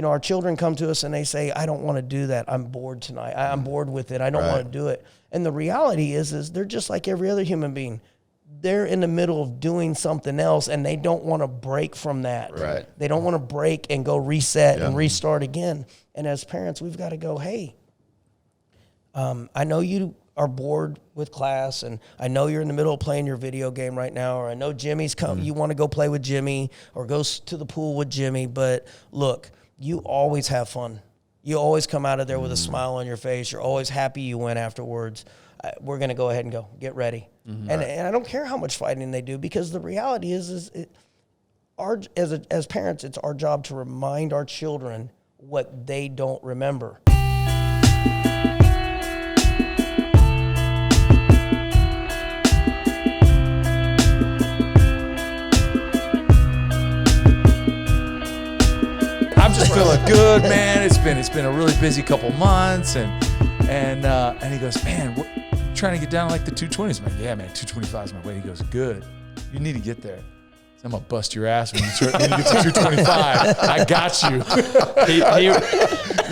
our children come to us and they say, I don't want to do that. I'm bored tonight. I'm bored with it. I don't want to do it. And the reality is they're just like every other human being. They're in the middle of doing something else and they don't want to break from that. Right. They don't want to break and go reset and restart again. And as parents, we've got to go, hey, I know you are bored with class, and I know you're in the middle of playing your video game right now, or I know Jimmy's come. You want to go play with Jimmy or go to the pool with Jimmy, but look, you always have fun. You always come out of there with a smile on your face. You're always happy you went afterwards. We're going to go ahead and go. Get ready. And I don't care how much fighting they do, because the reality is as parents, it's our job to remind our children what they don't remember. I'm just feeling good, man. It's been a really busy couple months, and he goes, man, what, trying to get down like the 220s. I'm like, yeah, man, 225 is my weight. He goes, good. You need to get there. I'm gonna bust your ass when you get to 225. I got you.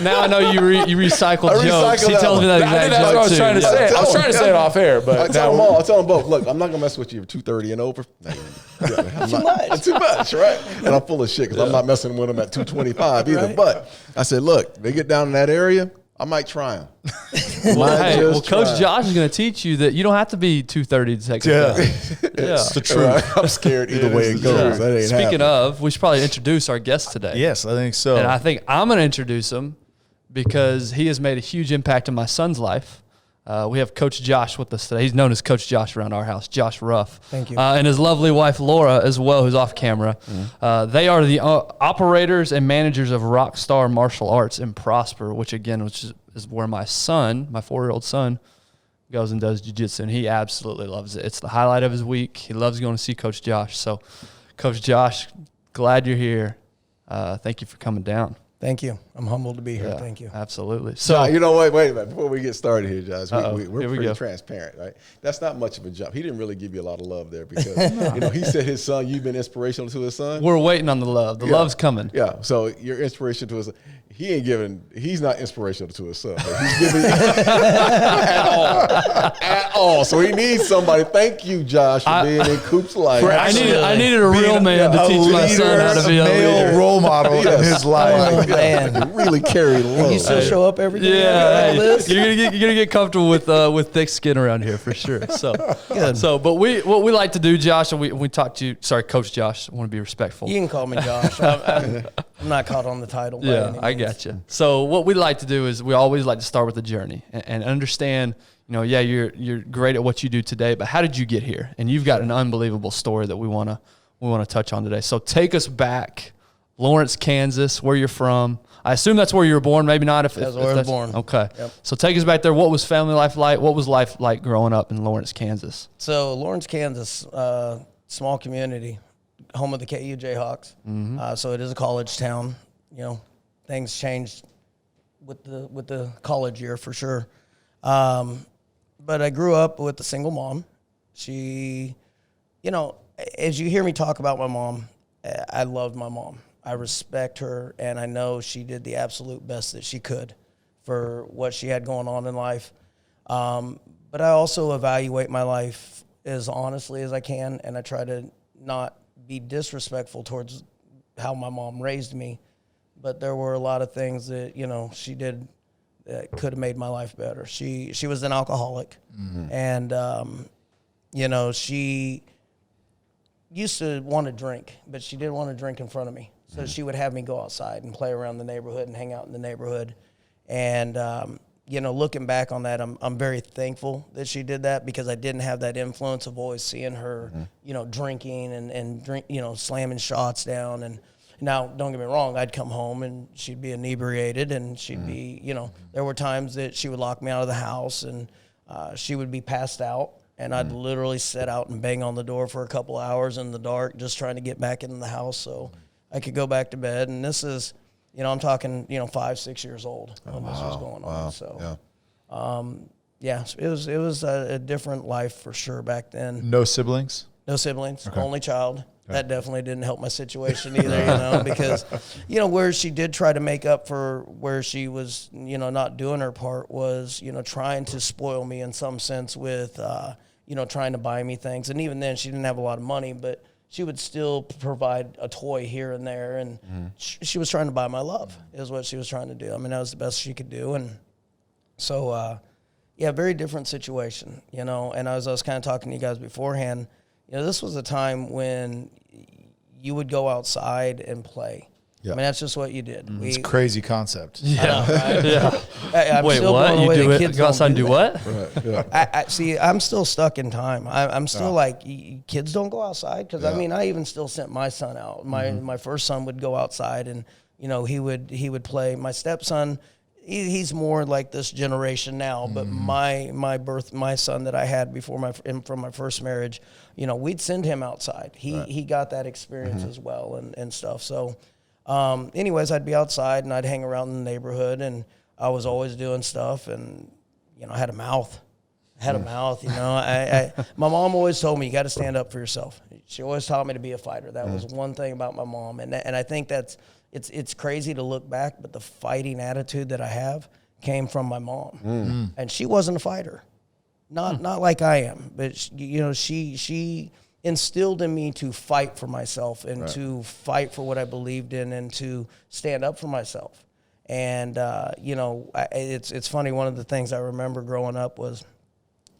Now I know you recycle jokes. He tells me that exact joke I was trying to say. I was trying to say it off air, but I tell them both. Look, I'm not gonna mess with you 230 and over. Too much, right? And I'm full of shit because I'm not messing with them at 225 either. Right. But I said, look, they get down in that area, I might try them. Coach Josh is going to teach you that you don't have to be 230 to take a fit. It's the truth. I'm scared either way it goes. That ain't Speaking of, we should probably introduce our guest today. Yes, I think so. And I think I'm going to introduce him because he has made a huge impact in my son's life. We have Coach Josh with us today. He's known as Coach Josh around our house, Josh Ruff. Thank you. And his lovely wife, Laura, as well, who's off camera. They are the operators and managers of Rockstar Martial Arts in Prosper, which is where my son, my 4-year-old son, goes and does jiu-jitsu, and he absolutely loves it. It's the highlight of his week. He loves going to see Coach Josh. So, Coach Josh, glad you're here. Thank you for coming down. Thank you. I'm humbled to be here. Yeah, Thank you. Absolutely. So, you know what? Wait a minute. Before we get started here, Josh, we're pretty go. transparent, right? That's not much of a jump. He didn't really give you a lot of love there because, he said his son, you've been inspirational to his son. we're waiting on the love. The love's coming. Yeah. So you're inspiration to his son. He's not inspirational to his son. But he's giving at all. So he needs somebody. Thank you, Josh, for being in Coop's life. I needed a real man to teach my son how to be a leader. Role model in his life. Oh, man. Really carry love. You still show up every day? Yeah, you're gonna get comfortable with thick skin around here for sure. So good. So, but what we like to do, Josh, and we talked to you. Sorry, Coach Josh. I want to be respectful. You can call me Josh. I'm not caught on the title. Yeah, I got you. So what we like to do is we always like to start with the journey and understand. You're great at what you do today, but how did you get here? And you've got an unbelievable story that we want to touch on today. So take us back, Lawrence, Kansas, where you're from. I assume that's where you were born. Maybe not. That's where I was born. Okay. Yep. So take us back there. What was family life like? What was life like growing up in Lawrence, Kansas? So Lawrence, Kansas, small community, home of the KU Jayhawks. Mm-hmm. So it is a college town. Things changed with the college year for sure. But I grew up with a single mom. She, as you hear me talk about my mom, I loved my mom. I respect her, and I know she did the absolute best that she could for what she had going on in life. But I also evaluate my life as honestly as I can, and I try to not be disrespectful towards how my mom raised me. But there were a lot of things that, she did that could have made my life better. She was an alcoholic, and, she used to want to drink, but she didn't want to drink in front of me. So she would have me go outside and play around the neighborhood and hang out in the neighborhood. And, looking back on that, I'm very thankful that she did that because I didn't have that influence of always seeing her, drinking and slamming shots down. And now, don't get me wrong, I'd come home and she'd be inebriated and she'd be, there were times that she would lock me out of the house and she would be passed out. And I'd literally sit out and bang on the door for a couple hours in the dark just trying to get back in the house so I could go back to bed. And this is, I'm talking, 5-6 years old when this was going on. So, it was a different life for sure back then. No siblings? No siblings, Okay. only child. That definitely didn't help my situation either, because, where she did try to make up for where she was, not doing her part was, trying to spoil me in some sense with, trying to buy me things. And even then, she didn't have a lot of money, but she would still provide a toy here and there. And she was trying to buy my love is what she was trying to do. I mean, that was the best she could do. And so, very different situation, and as I was kind of talking to you guys beforehand, this was a time when you would go outside and play. Yep. I mean, that's just what you did. It's a crazy concept. Yeah. Right? I'm Wait, still what? You do it? Go outside and do what? Right, yeah. See, I'm still stuck in time. I'm still like, kids don't go outside. Because, I even still sent my son out. My first son would go outside and, he would play. My stepson, he's more like this generation now, but my son that I had from my first marriage, we'd send him outside. He got that experience as well and stuff. So, anyways, I'd be outside and I'd hang around in the neighborhood, and I was always doing stuff, and I had a mouth. My mom always told me, you got to stand up for yourself. She always taught me to be a fighter. That was one thing about my mom, and I think it's crazy to look back, but the fighting attitude that I have came from my mom, and she wasn't a fighter, not like I am, but she instilled in me to fight for myself and to fight for what I believed in and to stand up for myself. And it's funny. One of the things I remember growing up was,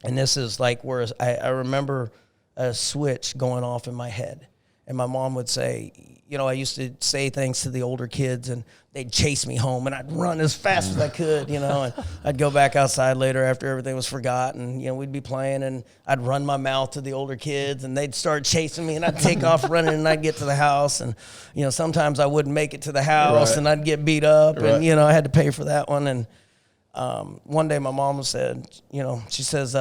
and this is like where I remember a switch going off in my head. And my mom would say, I used to say things to the older kids, and they'd chase me home, and I'd run as fast as I could, and I'd go back outside later after everything was forgotten. We'd be playing, and I'd run my mouth to the older kids, and they'd start chasing me, and I'd take off running, and I'd get to the house. And, sometimes I wouldn't make it to the house, and I'd get beat up, and, I had to pay for that one. And one day my mom said, she says,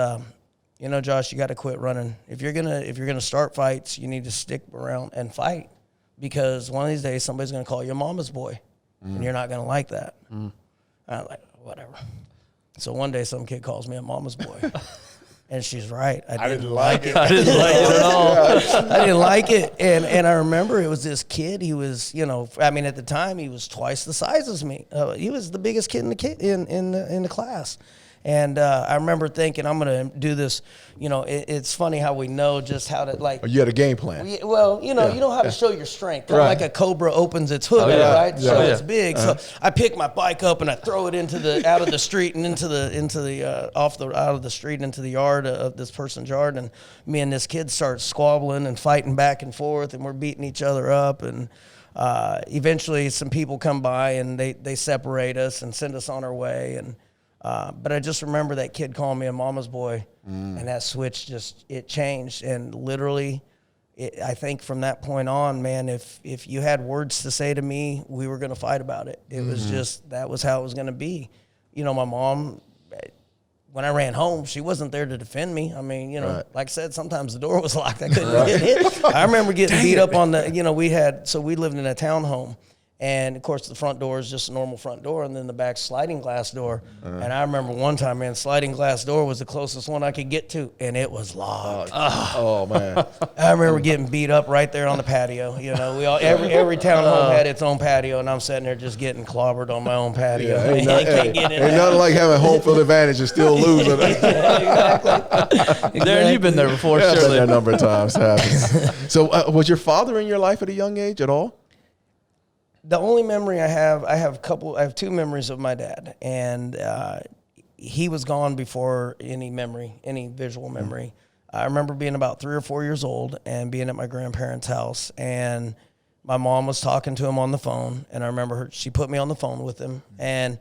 Josh, you got to quit running. If you're gonna start fights, you need to stick around and fight, because one of these days somebody's gonna call you a mama's boy, and you're not gonna like that. I'm like, whatever. So one day some kid calls me a mama's boy, and she's right. I didn't like it. I didn't like it at all. I didn't like it, and I remember it was this kid. He was, at the time he was twice the size as me. He was the biggest kid in the class. And I remember thinking, I'm going to do this. It's funny how we know just how to, like. You had a game plan. You know how to show your strength. Kind of like a cobra opens its hood, right? So it's big. So I pick my bike up and I throw it out of the street and out of the street into the yard of this person's yard. And me and this kid start squabbling and fighting back and forth, and we're beating each other up. And eventually some people come by and they separate us and send us on our way. And but I just remember that kid calling me a mama's boy, and that switch it changed. And literally, I think from that point on, man, if you had words to say to me, we were going to fight about it. It was just, that was how it was going to be. My mom, when I ran home, she wasn't there to defend me. I mean, like I said, sometimes the door was locked. I couldn't get in. I remember getting beat up on we lived in a townhome. And, of course, the front door is just a normal front door, and then the back sliding glass door. And I remember one time, man, sliding glass door was the closest one I could get to, and it was locked. Oh, man. I remember getting beat up right there on the patio. Every townhome had its own patio, and I'm sitting there just getting clobbered on my own patio. Yeah, ain't nothing like having home field advantage and still losing. Exactly. Darren, you've been there before, I've been surely. there a number of times. So was your father in your life at a young age at all? The only memory I have two memories of my dad, and he was gone before any visual memory. I remember being about 3 or 4 years old and being at my grandparents' house, and my mom was talking to him on the phone, and I remember she put me on the phone with him, and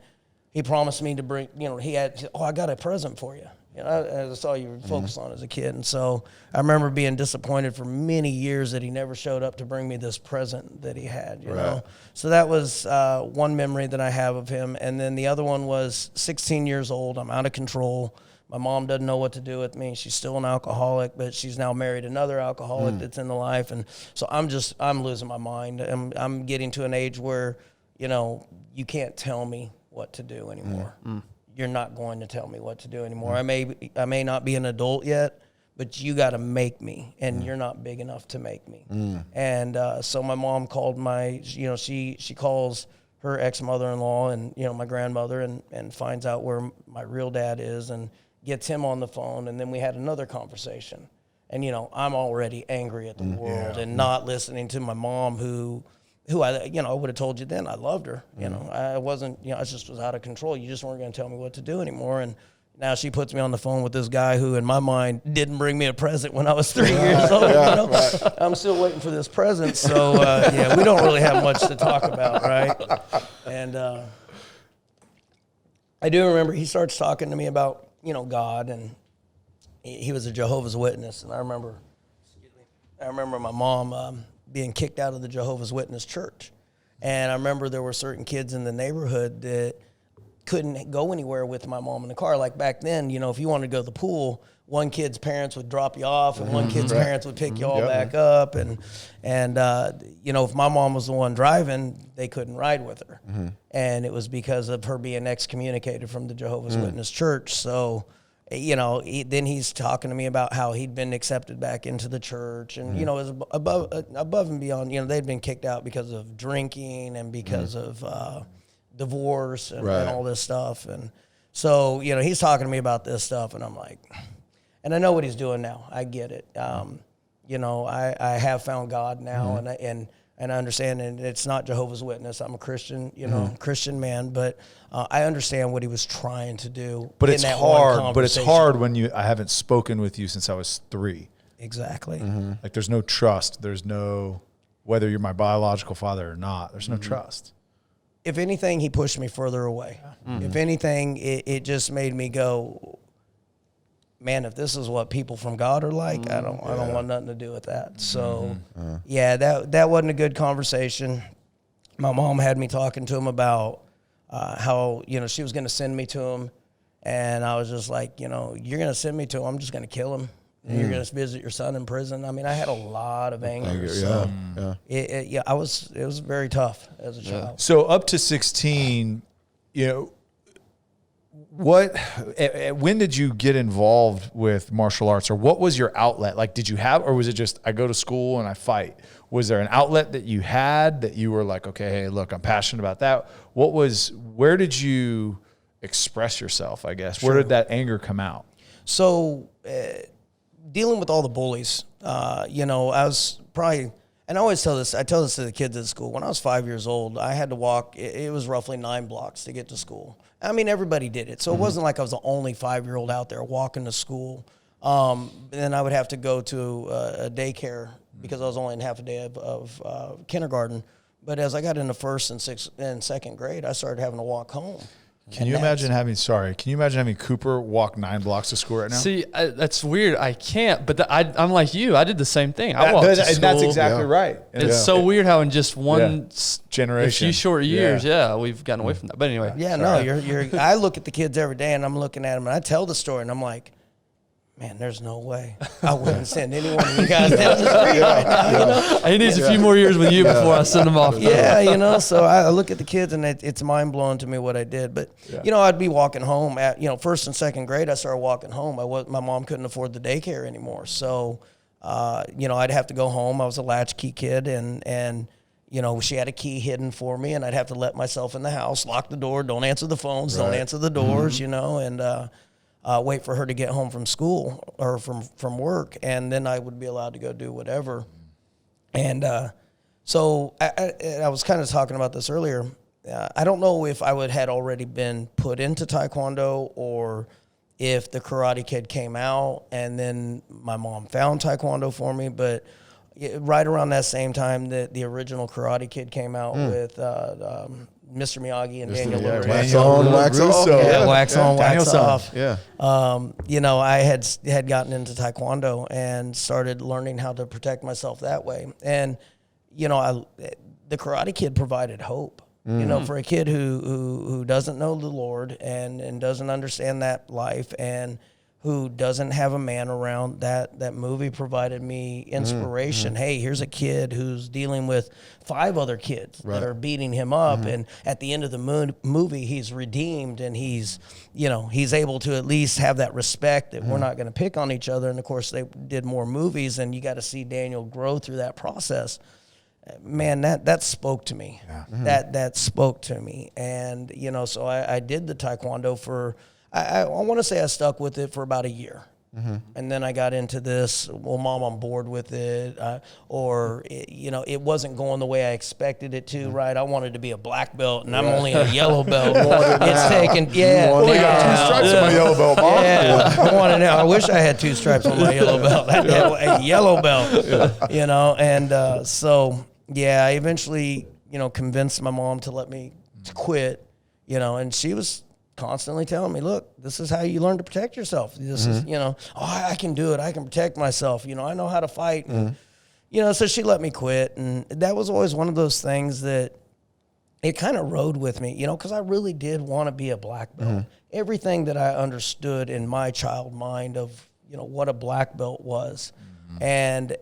he promised me to bring, I got a present for you. That's all you were focused on as a kid. And so I remember being disappointed for many years that he never showed up to bring me this present that he had, you know. So that was one memory that I have of him. And then the other one was 16 years old. I'm out of control. My mom doesn't know what to do with me. She's still an alcoholic, but she's now married another alcoholic that's in the life. And so I'm losing my mind. I'm getting to an age where, you can't tell me what to do anymore. You're not going to tell me what to do anymore. I may not be an adult yet, but you got to make me, and you're not big enough to make me. And so my mom called she calls her ex-mother-in-law and, my grandmother and finds out where my real dad is and gets him on the phone. And then we had another conversation. And, I'm already angry at the world and not listening to my mom who I would have told you then I loved her. I wasn't, I just was out of control. You just weren't going to tell me what to do anymore. And now she puts me on the phone with this guy who, in my mind, didn't bring me a present when I was 3 years old. I'm still waiting for this present. So, we don't really have much to talk about, right? And I do remember he starts talking to me about, God, and he was a Jehovah's Witness. And I remember my mom being kicked out of the Jehovah's Witness church. And I remember there were certain kids in the neighborhood that couldn't go anywhere with my mom in the car. Like back then, if you wanted to go to the pool, one kid's parents would drop you off and one kid's parents would pick you all back up. And if my mom was the one driving, they couldn't ride with her. And it was because of her being excommunicated from the Jehovah's Witness church. So, then he's talking to me about how he'd been accepted back into the church. And, it was above and beyond, they'd been kicked out because of drinking and because of divorce and all this stuff. And so, he's talking to me about this stuff, and I'm like, and I know what he's doing now. I get it. I have found God now, and I understand, and it's not Jehovah's Witness. I'm a Christian, Christian man, but I understand what he was trying to do. But it's hard. But it's hard when I haven't spoken with you since I was 3. Exactly. Like there's no trust. There's no, whether you're my biological father or not, there's no trust. If anything, he pushed me further away. If anything, it just made me go, man, if this is what people from God are like, I don't want nothing to do with that. So, that wasn't a good conversation. My mom had me talking to him about how, she was going to send me to him. And I was just like, you're going to send me to him, I'm just going to kill him. And you're going to visit your son in prison. I mean, I had a lot of anger. So it was very tough as a child. So up to 16, when did you get involved with martial arts, or what was your outlet? Like, did you have, or was it just, I go to school and I fight? Was there an outlet that you had that you were like, okay, hey, look, I'm passionate about that? Where did you express yourself, I guess? Where did that anger come out? So, dealing with all the bullies, I was probably, and I always tell this to the kids at school. When I was 5 years old, I had to walk, it was roughly 9 blocks to get to school. I mean, everybody did it. So it wasn't like I was the only 5-year-old out there walking to school. Then I would have to go to a daycare because I was only in half a day of kindergarten. But as I got into first and second grade, I started having to walk home. Can you imagine having Cooper walk 9 blocks to school right now? See, that's weird. I can't, but I'm like you. I did the same thing. I walked to school. That's exactly right. It's so weird how in just one generation, a few short years, we've gotten away from that. But anyway. Yeah, no, you're I look at the kids every day, and I'm looking at them, and I tell the story, and I'm like, man, there's no way I wouldn't send any one of you guys down the street right now. He needs a few more years with you before I send him off. Yeah, so I look at the kids, and it's mind-blowing to me what I did. But, I'd be walking home at, first and second grade, I started walking home. My mom couldn't afford the daycare anymore. So, I'd have to go home. I was a latchkey kid, and she had a key hidden for me, and I'd have to let myself in the house, lock the door, don't answer the phones, don't answer the doors, and wait for her to get home from school or from work, and then I would be allowed to go do whatever. And so I was kind of talking about this earlier. I don't know if I had already been put into Taekwondo or if the Karate Kid came out and then my mom found Taekwondo for me, but right around that same time that the original Karate Kid came out with Mr. Miyagi and Daniel Lewis. Wax on, wax off. Yeah, wax on, wax Daniel-san. off. Yeah. I had gotten into Taekwondo and started learning how to protect myself that way. And, the Karate Kid provided hope. For a kid who doesn't know the Lord and doesn't understand that life and who doesn't have a man around, that movie provided me inspiration. Hey, here's a kid who's dealing with 5 other kids that are beating him up, and at the end of the movie, he's redeemed, and he's able to at least have that respect that we're not going to pick on each other. And of course, they did more movies, and you got to see Daniel grow through that process. Man, that spoke to me. Yeah. That spoke to me, and so I did the Taekwondo for. I want to say I stuck with it for about a year. And then I got into this, well, Mom, I'm bored with it. It wasn't going the way I expected it to, right? I wanted to be a black belt, and I'm only a yellow belt. It's taken, I got 2 stripes on my yellow belt, Mom. Yeah, I want to know. I wish I had 2 stripes on my yellow belt. I had a yellow belt, and so, I eventually, convinced my mom to let me quit, and she was constantly telling me, look, this is how you learn to protect yourself. This is, I can do it. I can protect myself. I know how to fight. And, so she let me quit. And that was always one of those things that it kind of rode with me, because I really did want to be a black belt. Everything that I understood in my child mind of, what a black belt was. And,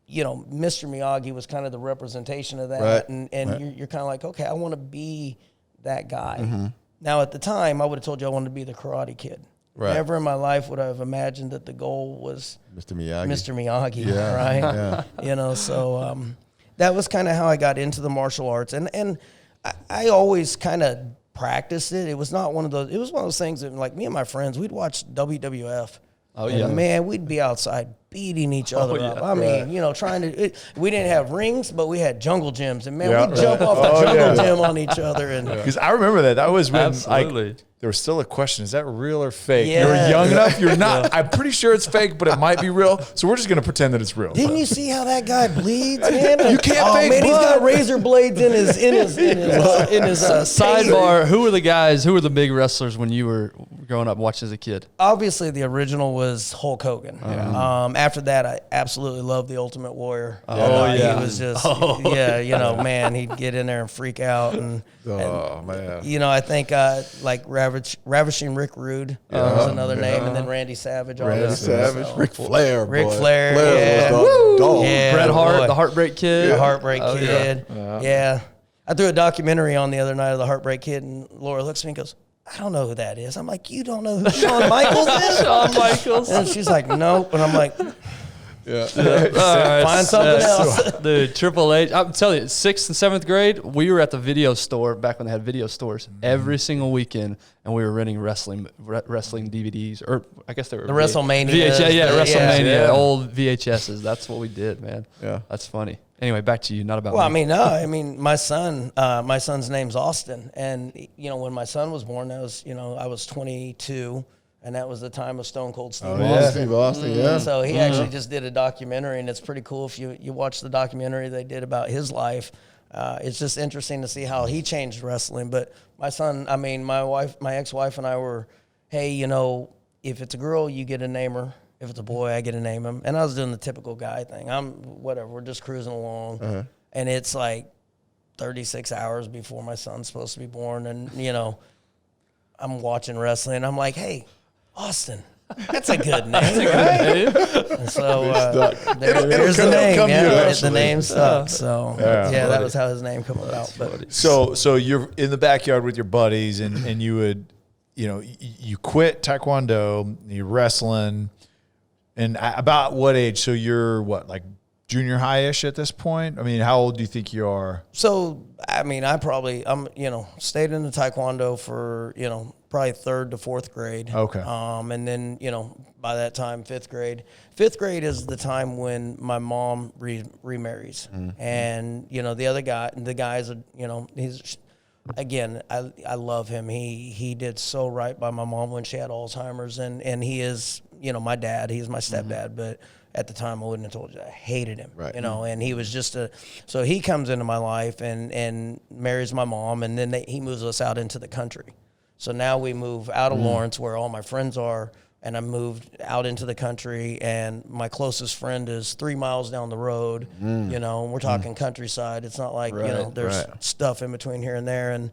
Mr. Miyagi was kind of the representation of that. Right. And you're kind of like, okay, I want to be that guy. Now, at the time, I would have told you I wanted to be the Karate Kid. Right. Never in my life would I have imagined that the goal was Mr. Miyagi. Mr. Miyagi, right? Yeah. So that was kind of how I got into the martial arts. And I always kind of practiced it. It was not one of those, it was one of those things that, like, me and my friends, we'd watch WWF. Oh, yeah. And, man, we'd be outside beating each other up. I mean, trying to, we didn't have rings, but we had jungle gyms. And, man, we'd jump off the jungle gym on each other. Because I remember that. That was when, there was still a question, is that real or fake? Yeah. You're young enough, you're not. I'm pretty sure it's fake, but it might be real. So we're just going to pretend that it's real. Didn't you see how that guy bleeds, man? You can't fake blood. He's got razor blades in his sidebar. Who were the big wrestlers when you were growing up watching as a kid? Obviously, the original was Hulk Hogan. After that, I absolutely loved the Ultimate Warrior. He was just, man, he'd get in there and freak out. And I think like Ravishing Rick Rude was another name, and then Randy Savage. Ric Flair. Ric Flair. Bret Hart, the Heartbreak Kid. The Heartbreak Kid. Yeah. I threw a documentary on the other night of the Heartbreak Kid, and Laura looks at me and goes, I don't know who that is. I'm like, you don't know who Shawn Michaels is? Shawn Michaels. And she's like, nope. And I'm like, find something else. Dude, Triple H. I'm telling you, 6th and 7th grade, we were at the video store back when they had video stores every single weekend, and we were renting wrestling DVDs, or I guess they were the WrestleMania. WrestleMania, old VHSs. That's what we did, man. Yeah, that's funny. Anyway, back to you. Not about. Well, me. I mean, my son's name's Austin, and when my son was born, I was 22. And that was the time of Stone Cold Steve Austin. Steve Austin, yeah. So he actually just did a documentary, and it's pretty cool if you watch the documentary they did about his life. It's just interesting to see how he changed wrestling. But my son, my ex-wife and I were, hey, if it's a girl, you get to name her. If it's a boy, I get to name him. And I was doing the typical guy thing. We're just cruising along. And it's like 36 hours before my son's supposed to be born. And, I'm watching wrestling. I'm like, hey, Austin, that's a good name, right? And so there's the name. The name stuck. So that was how his name came about. But so you're in the backyard with your buddies, and you would, you quit Taekwondo, you're wrestling, and about what age? So you're like junior high-ish at this point? I mean, how old do you think you are? So, I'm stayed in the Taekwondo for, probably 3rd to 4th grade. Okay. And then, by that time, 5th grade. 5th grade is the time when my mom remarries. And, the guy's, he's, again, I love him. He did so right by my mom when she had Alzheimer's. And he is, my dad. He's my stepdad. But at the time, I wouldn't have told you. I hated him, right. And he was just so he comes into my life and marries my mom, and then he moves us out into the country. So now we move out of Lawrence, where all my friends are, and I moved out into the country, and my closest friend is 3 miles down the road, and we're talking countryside. It's not like, there's stuff in between here and there. And,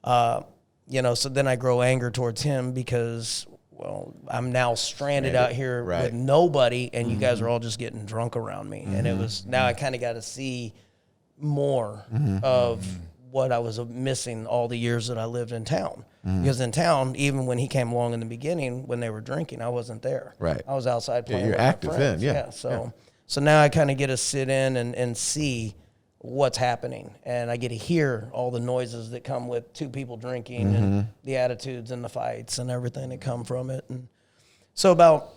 so then I grow anger towards him because well, I'm now stranded out here with nobody, and you guys are all just getting drunk around me. And it was, now I kind of got to see more of what I was missing all the years that I lived in town. Because in town, even when he came along in the beginning, when they were drinking, I wasn't there. Right. I was outside playing you're with active my friends. then, So now I kind of get to sit in and see what's happening, and I get to hear all the noises that come with two people drinking and the attitudes and the fights and everything that come from it. And so about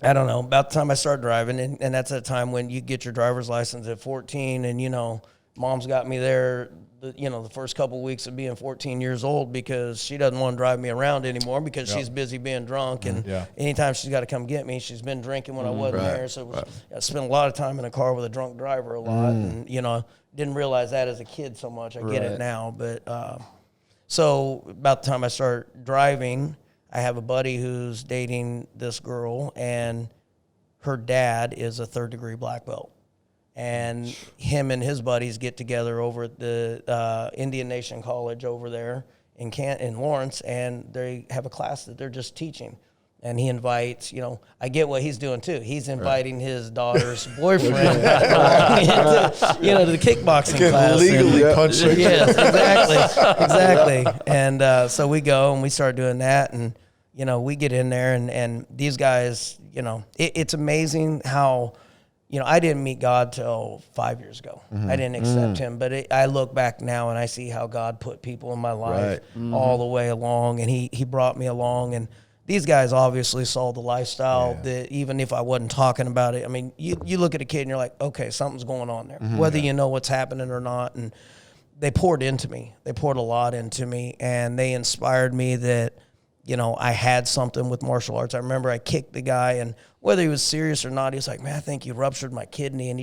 the time I start driving, and that's a time when you get your driver's license at 14, and mom's got me there the first couple of weeks of being 14 years old, because she doesn't want to drive me around anymore because she's busy being drunk. And anytime she's got to come get me, she's been drinking when I wasn't there. So I spent a lot of time in a car with a drunk driver a lot. And, didn't realize that as a kid so much. I get it now. But so about the time I start driving, I have a buddy who's dating this girl, and her dad is a 3rd-degree black belt. And him and his buddies get together over at the Indian Nation College over there in Lawrence, and they have a class that they're just teaching. And he invites, I get what he's doing too. He's inviting his daughter's boyfriend to the kickboxing class. Legally punch. Yes, exactly. And so we go and we start doing that, and we get in there, and these guys, it's amazing how. I didn't meet God till 5 years ago. I didn't accept him, but I look back now and I see how God put people in my life all the way along, and he brought me along. And these guys obviously saw the lifestyle that even if I wasn't talking about it, I mean, you look at a kid and you're like, okay, something's going on there, whether you know what's happening or not. And they poured into me. They poured a lot into me, and they inspired me that, I had something with martial arts. I remember I kicked the guy, and whether he was serious or not, he was like, man, I think you ruptured my kidney. And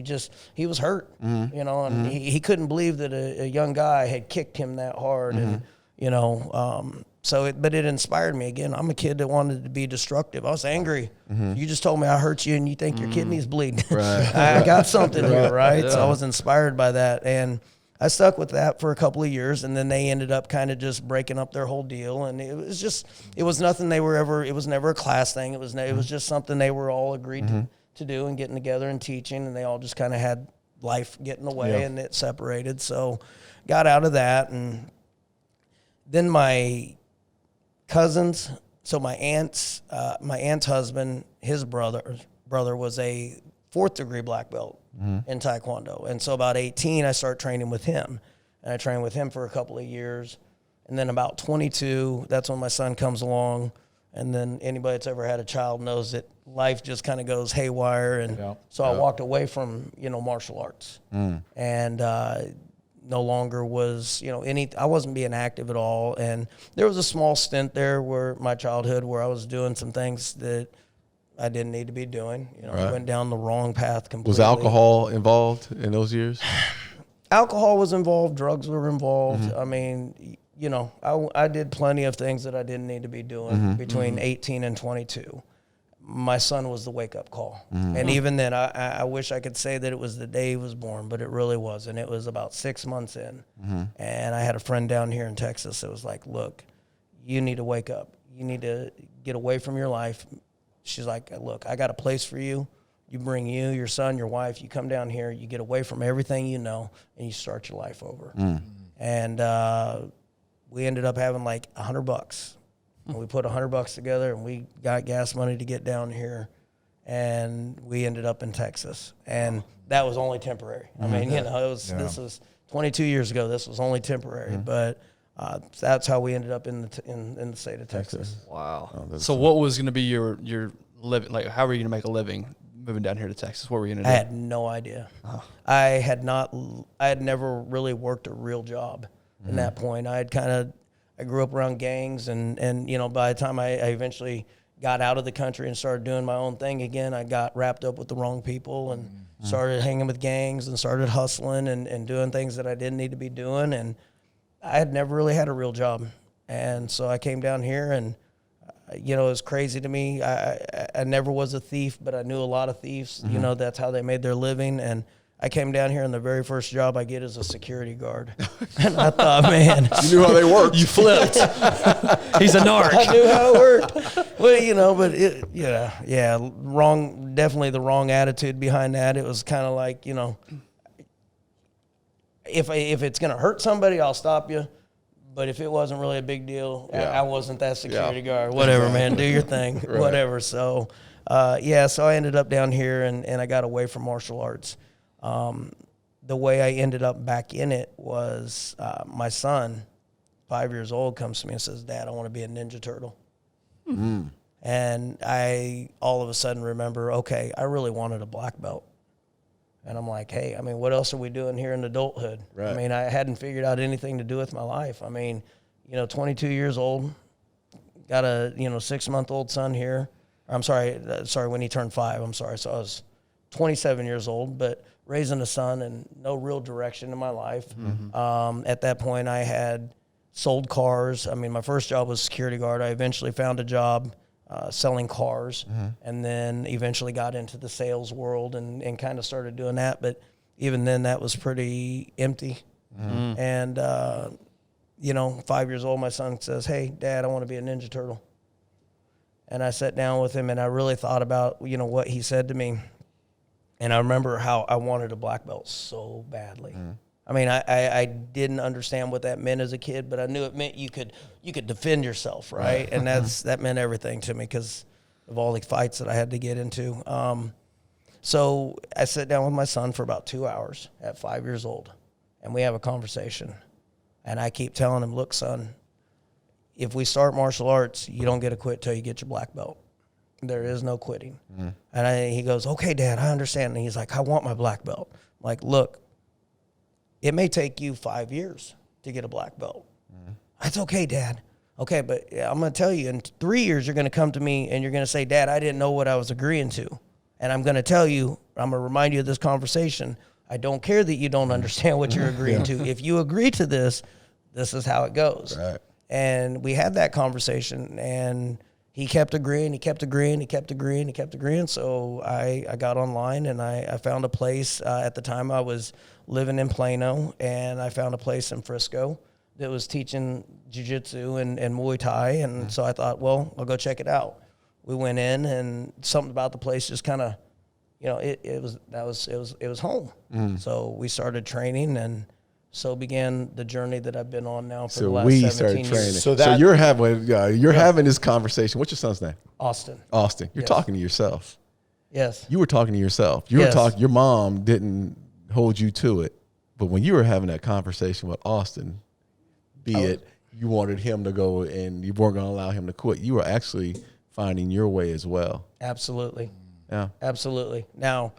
he was hurt, and he couldn't believe that a young guy had kicked him that hard. And, but it inspired me. Again, I'm a kid that wanted to be destructive. I was angry. You just told me I hurt you and you think your kidney's bleeding. I got something here, right? Yeah. So I was inspired by that. And I stuck with that for a couple of years, and then they ended up kind of just breaking up their whole deal. And it was nothing it was never a class thing. It was just something they were all agreed to do, and getting together and teaching, and they all just kind of had life get in the way, and it separated. So got out of that. And then my cousins, so my aunt's husband, his brother was a 4th-degree black belt in Taekwondo. And so about 18, I started training with him. And I trained with him for a couple of years. And then about 22, that's when my son comes along. And then anybody that's ever had a child knows that life just kind of goes haywire. And so I walked away from, martial arts. And no longer was, I wasn't being active at all. And there was a small stint there where my childhood where I was doing some things that I didn't need to be doing. I went down the wrong path completely. Was alcohol involved in those years? Alcohol was involved. Drugs were involved. I mean, I did plenty of things that I didn't need to be doing between 18 and 22. My son was the wake-up call. And even then, I wish I could say that it was the day he was born, but it really wasn't. It was about 6 months in. And I had a friend down here in Texas that was like, look, you need to wake up. You need to get away from your life. She's like, look, I got a place for you. You bring you, your son, your wife, you come down here, you get away from everything you know, and you start your life over. And we ended up having like $100. And we put $100 together, and we got gas money to get down here, and we ended up in Texas. And that was only temporary. I mean, this was 22 years ago. This was only temporary, but that's how we ended up in the state of Texas. Wow. So what was going to be your living? Like, how were you going to make a living moving down here to Texas? What were you going to do? I had no idea. I had never really worked a real job in that point. I grew up around gangs, and by the time I eventually got out of the country and started doing my own thing again, I got wrapped up with the wrong people and started hanging with gangs and started hustling and doing things that I didn't need to be doing. And I had never really had a real job. And so I came down here, and, it was crazy to me. I never was a thief, but I knew a lot of thieves. That's how they made their living. And I came down here, and the very first job I get is a security guard. And I thought, man. You knew how they worked. You flipped. He's a narc. I knew how it worked. Well, but wrong. Definitely the wrong attitude behind that. It was kind of like, if it's gonna hurt somebody, I'll stop you. But if it wasn't really a big deal, I wasn't that security guard. Whatever, man, do your thing, whatever. So, so I ended up down here, and I got away from martial arts. The way I ended up back in it was my son, 5 years old, comes to me and says, "Dad, I want to be a Ninja Turtle." Mm-hmm. And I all of a sudden remember, okay, I really wanted a black belt. And I'm like, hey, what else are we doing here in adulthood? Right. I hadn't figured out anything to do with my life. 22 years old, got a 6-month-old son here. I'm sorry, when he turned 5. I'm sorry. So I was 27 years old, but raising a son and no real direction in my life. Mm-hmm. At that point, I had sold cars. My first job was security guard. I eventually found a job selling cars, and then eventually got into the sales world and kind of started doing that. But even then, that was pretty empty. Mm-hmm. And, 5 years old, my son says, "Hey, Dad, I want to be a Ninja Turtle." And I sat down with him, and I really thought about, what he said to me. And I remember how I wanted a black belt so badly. Mm. I didn't understand what that meant as a kid, but I knew it meant you could defend yourself, right? And that meant everything to me because of all the fights that I had to get into. So I sat down with my son for about 2 hours at 5 years old, and we have a conversation. And I keep telling him, "Look, son, if we start martial arts, you don't get to quit till you get your black belt. There is no quitting." Mm. And he goes, "Okay, Dad, I understand." And he's like, "I want my black belt." I'm like, "Look, it may take you 5 years to get a black belt." Mm. "That's okay, Dad." "Okay, but I'm going to tell you, in 3 years, you're going to come to me and you're going to say, 'Dad, I didn't know what I was agreeing to.' And I'm going to tell you, I'm going to remind you of this conversation. I don't care that you don't understand what you're agreeing to. If you agree to this, this is how it goes." Right. And we had that conversation, and he kept agreeing, he kept agreeing, he kept agreeing, he kept agreeing. So I got online, and I found a place. At the time, I was living in Plano, and I found a place in Frisco that was teaching Jiu Jitsu and Muay Thai. And so I thought, well, I'll go check it out. We went in, and something about the place just kind of, it was home. Mm. So we started training, and so began the journey that I've been on now for the last 17 years. So we started training. So you're having this conversation. What's your son's name? Austin. You're talking to yourself. Yes. You were talking to yourself. Your mom didn't hold you to it. But when you were having that conversation with Austin, you wanted him to go and you weren't going to allow him to quit, you were actually finding your way as well. Absolutely. Yeah. Absolutely. Now,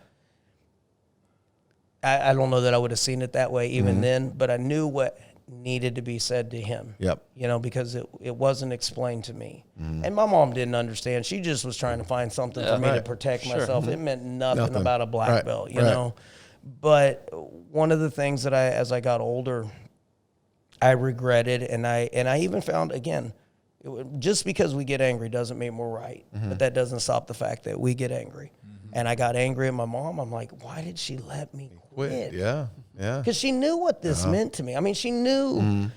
I don't know that I would have seen it that way even then, but I knew what needed to be said to him. Yep. Because it wasn't explained to me. Mm. And my mom didn't understand. She just was trying to find something for me to protect myself. Mm-hmm. It meant nothing about a black belt, you know. But one of the things that as I got older, I regretted, and I even found, again, just because we get angry doesn't mean we're right. Mm-hmm. But that doesn't stop the fact that we get angry. And I got angry at my mom. I'm like, why did she let me quit? Yeah. Because she knew what this meant to me. She knew,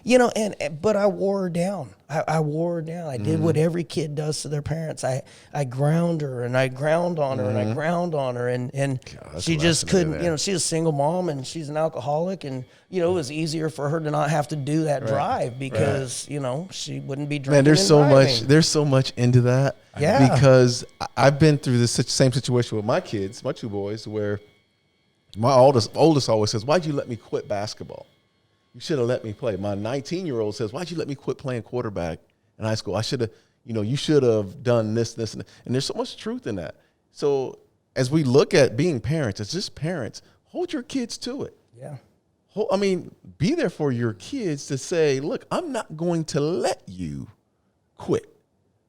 but I wore her down. I wore her down. I did what every kid does to their parents. I ground her, and I ground on her, and I ground on her. And she just couldn't, she's a single mom, and she's an alcoholic. And, it was easier for her to not have to do that drive because, she wouldn't be drinking. Man, there's so much into that. Yeah. Because I've been through this same situation with my kids, my two boys, where my oldest always says, "Why'd you let me quit basketball? You should have let me play." My 19-year-old says, "Why'd you let me quit playing quarterback in high school? I should have, you should have done this, and there's so much truth in that. So as we look at being parents, as just parents, hold your kids to it. Yeah. Be there for your kids to say, "Look, I'm not going to let you quit.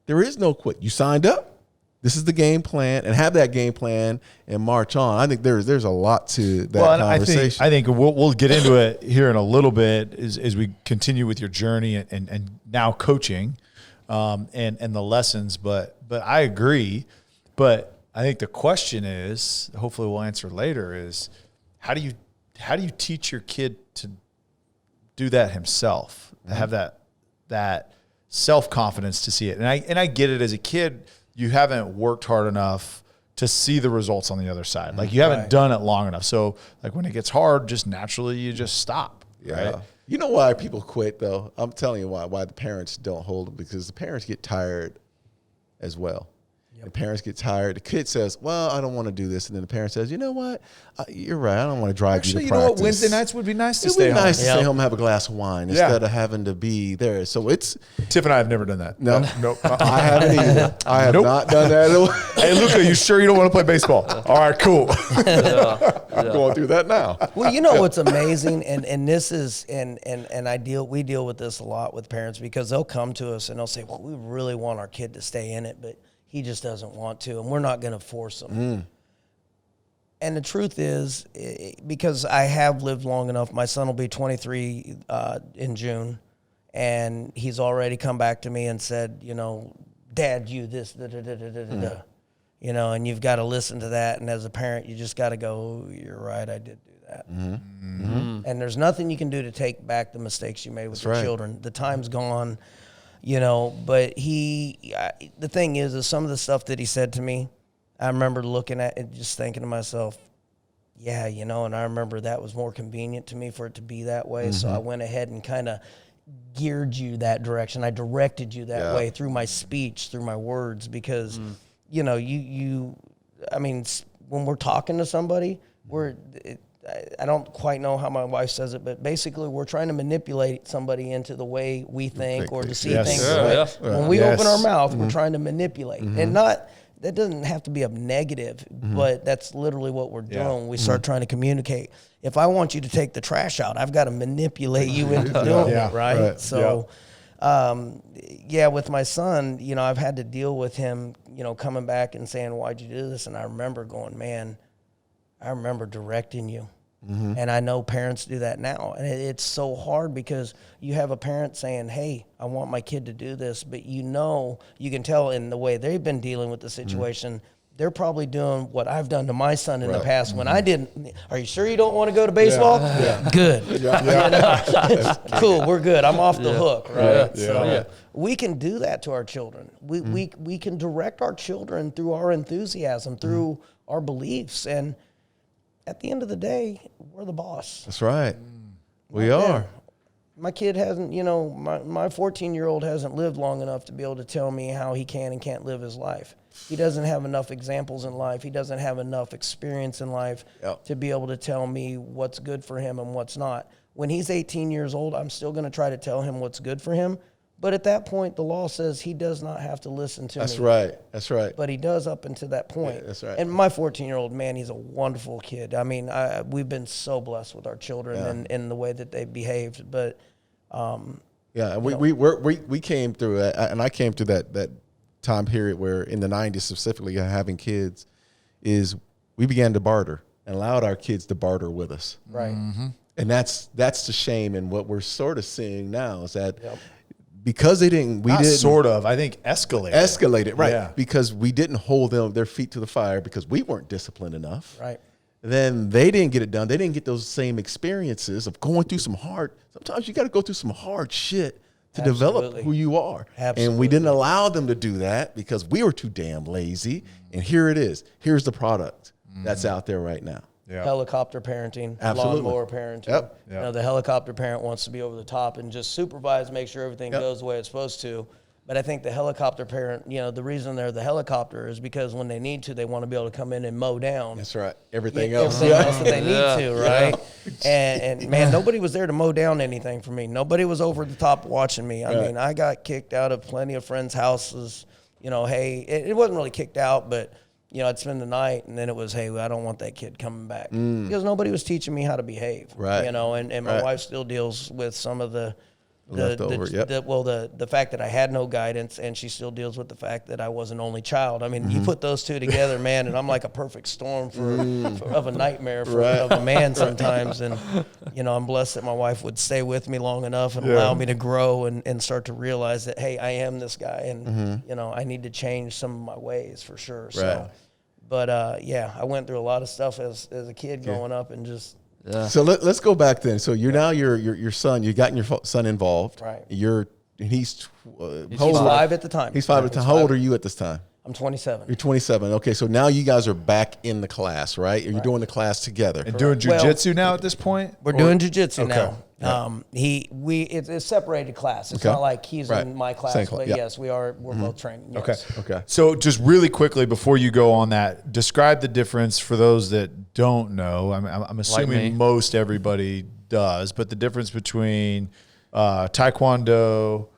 There is no quit. You signed up. This is the game plan," and have that game plan and march on. I think there's a lot to that conversation. I think we'll get into it here in a little bit as we continue with your journey and now coaching and the lessons. But I agree. But I think the question is, hopefully we'll answer later, is how do you teach your kid to do that himself, to have that self-confidence to see it. And I get it. As a kid, you haven't worked hard enough to see the results on the other side. Like you haven't done it long enough. So like when it gets hard, just naturally you just stop. Yeah. Right? You know why people quit though? I'm telling you why the parents don't hold them, because the parents get tired as well. The parents get tired. The kid says, well, I don't want to do this. And then the parent says, you know what? You're right. I don't want to drive you to practice. Actually, you know what? Wednesday nights would be nice to stay home. It would be nice to stay home and have a glass of wine instead of having to be there. So it's... Tiff and I have never done that. No. Nope. I haven't either. I have not done that at all. Hey, Luca, you sure you don't want to play baseball? All right, cool. I'm going through that now. Well, you know what's amazing, and this is, and we deal with this a lot with parents, because they'll come to us and they'll say, well, we really want our kid to stay in it, but he just doesn't want to, and we're not going to force him. And the truth is, because I have lived long enough, my son will be 23 in June, and he's already come back to me and said, you know, Dad, you this, you know, and you've got to listen to that. And as a parent, you just got to go, you're right, I did do that. And there's nothing you can do to take back the mistakes you made with your children. The time's gone. You know, but the thing is some of the stuff that he said to me, I remember looking at it, just thinking to myself, yeah, you know, and I remember that was more convenient to me for it to be that way. So I went ahead and kind of geared you that direction. I directed you that way through my speech, through my words, because, you know, I mean, when we're talking to somebody, I don't quite know how my wife says it, but basically we're trying to manipulate somebody into the way we think or to see things. When we open our mouth, we're trying to manipulate. And that doesn't have to be a negative, but that's literally what we're doing. We start trying to communicate. If I want you to take the trash out, I've got to manipulate you into doing it, right? So, with my son, you know, I've had to deal with him, you know, coming back and saying, why'd you do this? And I remember going, man, I remember directing you. And I know parents do that now. And it's so hard because you have a parent saying, hey, I want my kid to do this. But you know, you can tell in the way they've been dealing with the situation, they're probably doing what I've done to my son in the past when I didn't. Are you sure you don't want to go to baseball? Good. You know? Cool, we're good. I'm off the hook, right? So we can do that to our children. We can direct our children through our enthusiasm, through our beliefs. And at the end of the day, we're the boss. That's right. We are. My kid hasn't, you know, my 14-year-old hasn't lived long enough to be able to tell me how he can and can't live his life. He doesn't have enough examples in life. He doesn't have enough experience in life to be able to tell me what's good for him and what's not. When he's 18 years old, I'm still going to try to tell him what's good for him. But at that point, the law says he does not have to listen to me. That's right. That's right. But he does up until that point. Yeah, that's right. And my 14-year-old, man, he's a wonderful kid. I mean, we've been so blessed with our children and the way that they behaved. But we came through it, and I came through that time period where in the 90s specifically having kids is we began to barter and allowed our kids to barter with us. Right. And that's the shame. And what we're sort of seeing now is that because they didn't, I think escalated. Right. Yeah. Because we didn't hold their feet to the fire because we weren't disciplined enough. Right. Then they didn't get it done. They didn't get those same experiences of going through sometimes you got to go through some hard shit to develop who you are. Absolutely. And we didn't allow them to do that because we were too damn lazy. And here it is. Here's the product that's out there right now. Yeah. Helicopter parenting, lawnmower parenting. Yep. You know, the helicopter parent wants to be over the top and just supervise, make sure everything goes the way it's supposed to. But I think the helicopter parent, you know, the reason they're the helicopter is because when they need to, they want to be able to come in and mow down. That's right. Everything else that they need to, right? And man, nobody was there to mow down anything for me. Nobody was over the top watching me. I mean, I got kicked out of plenty of friends' houses. You know, hey, it wasn't really kicked out, but you know, I'd spend the night, and then it was, hey, I don't want that kid coming back because nobody was teaching me how to behave. Right. You know, and my wife still deals with some of the fact that I had no guidance, and she still deals with the fact that I was an only child. I mean, you put those two together, man, and I'm like a perfect storm of a nightmare of a man sometimes. And, you know, I'm blessed that my wife would stay with me long enough and allow me to grow and start to realize that, hey, I am this guy, and, you know, I need to change some of my ways for sure. Right. So, but, I went through a lot of stuff as a kid growing up and just – So let's go back then. So you're now your son. You got your son involved. Right. You're he's He's 5 at the time. He's 5 at the time. How old are you at this time? I'm 27. You're 27. Okay, so now you guys are back in the class, right? You're doing the class together. And doing jiu-jitsu now at this point? We're doing jiu-jitsu now. Yeah. It's a separated class. It's not like he's in my class, but yes, we're both training. Yes. Okay. So just really quickly before you go on that, describe the difference for those that don't know. I'm assuming most everybody does, but the difference between Taekwondo,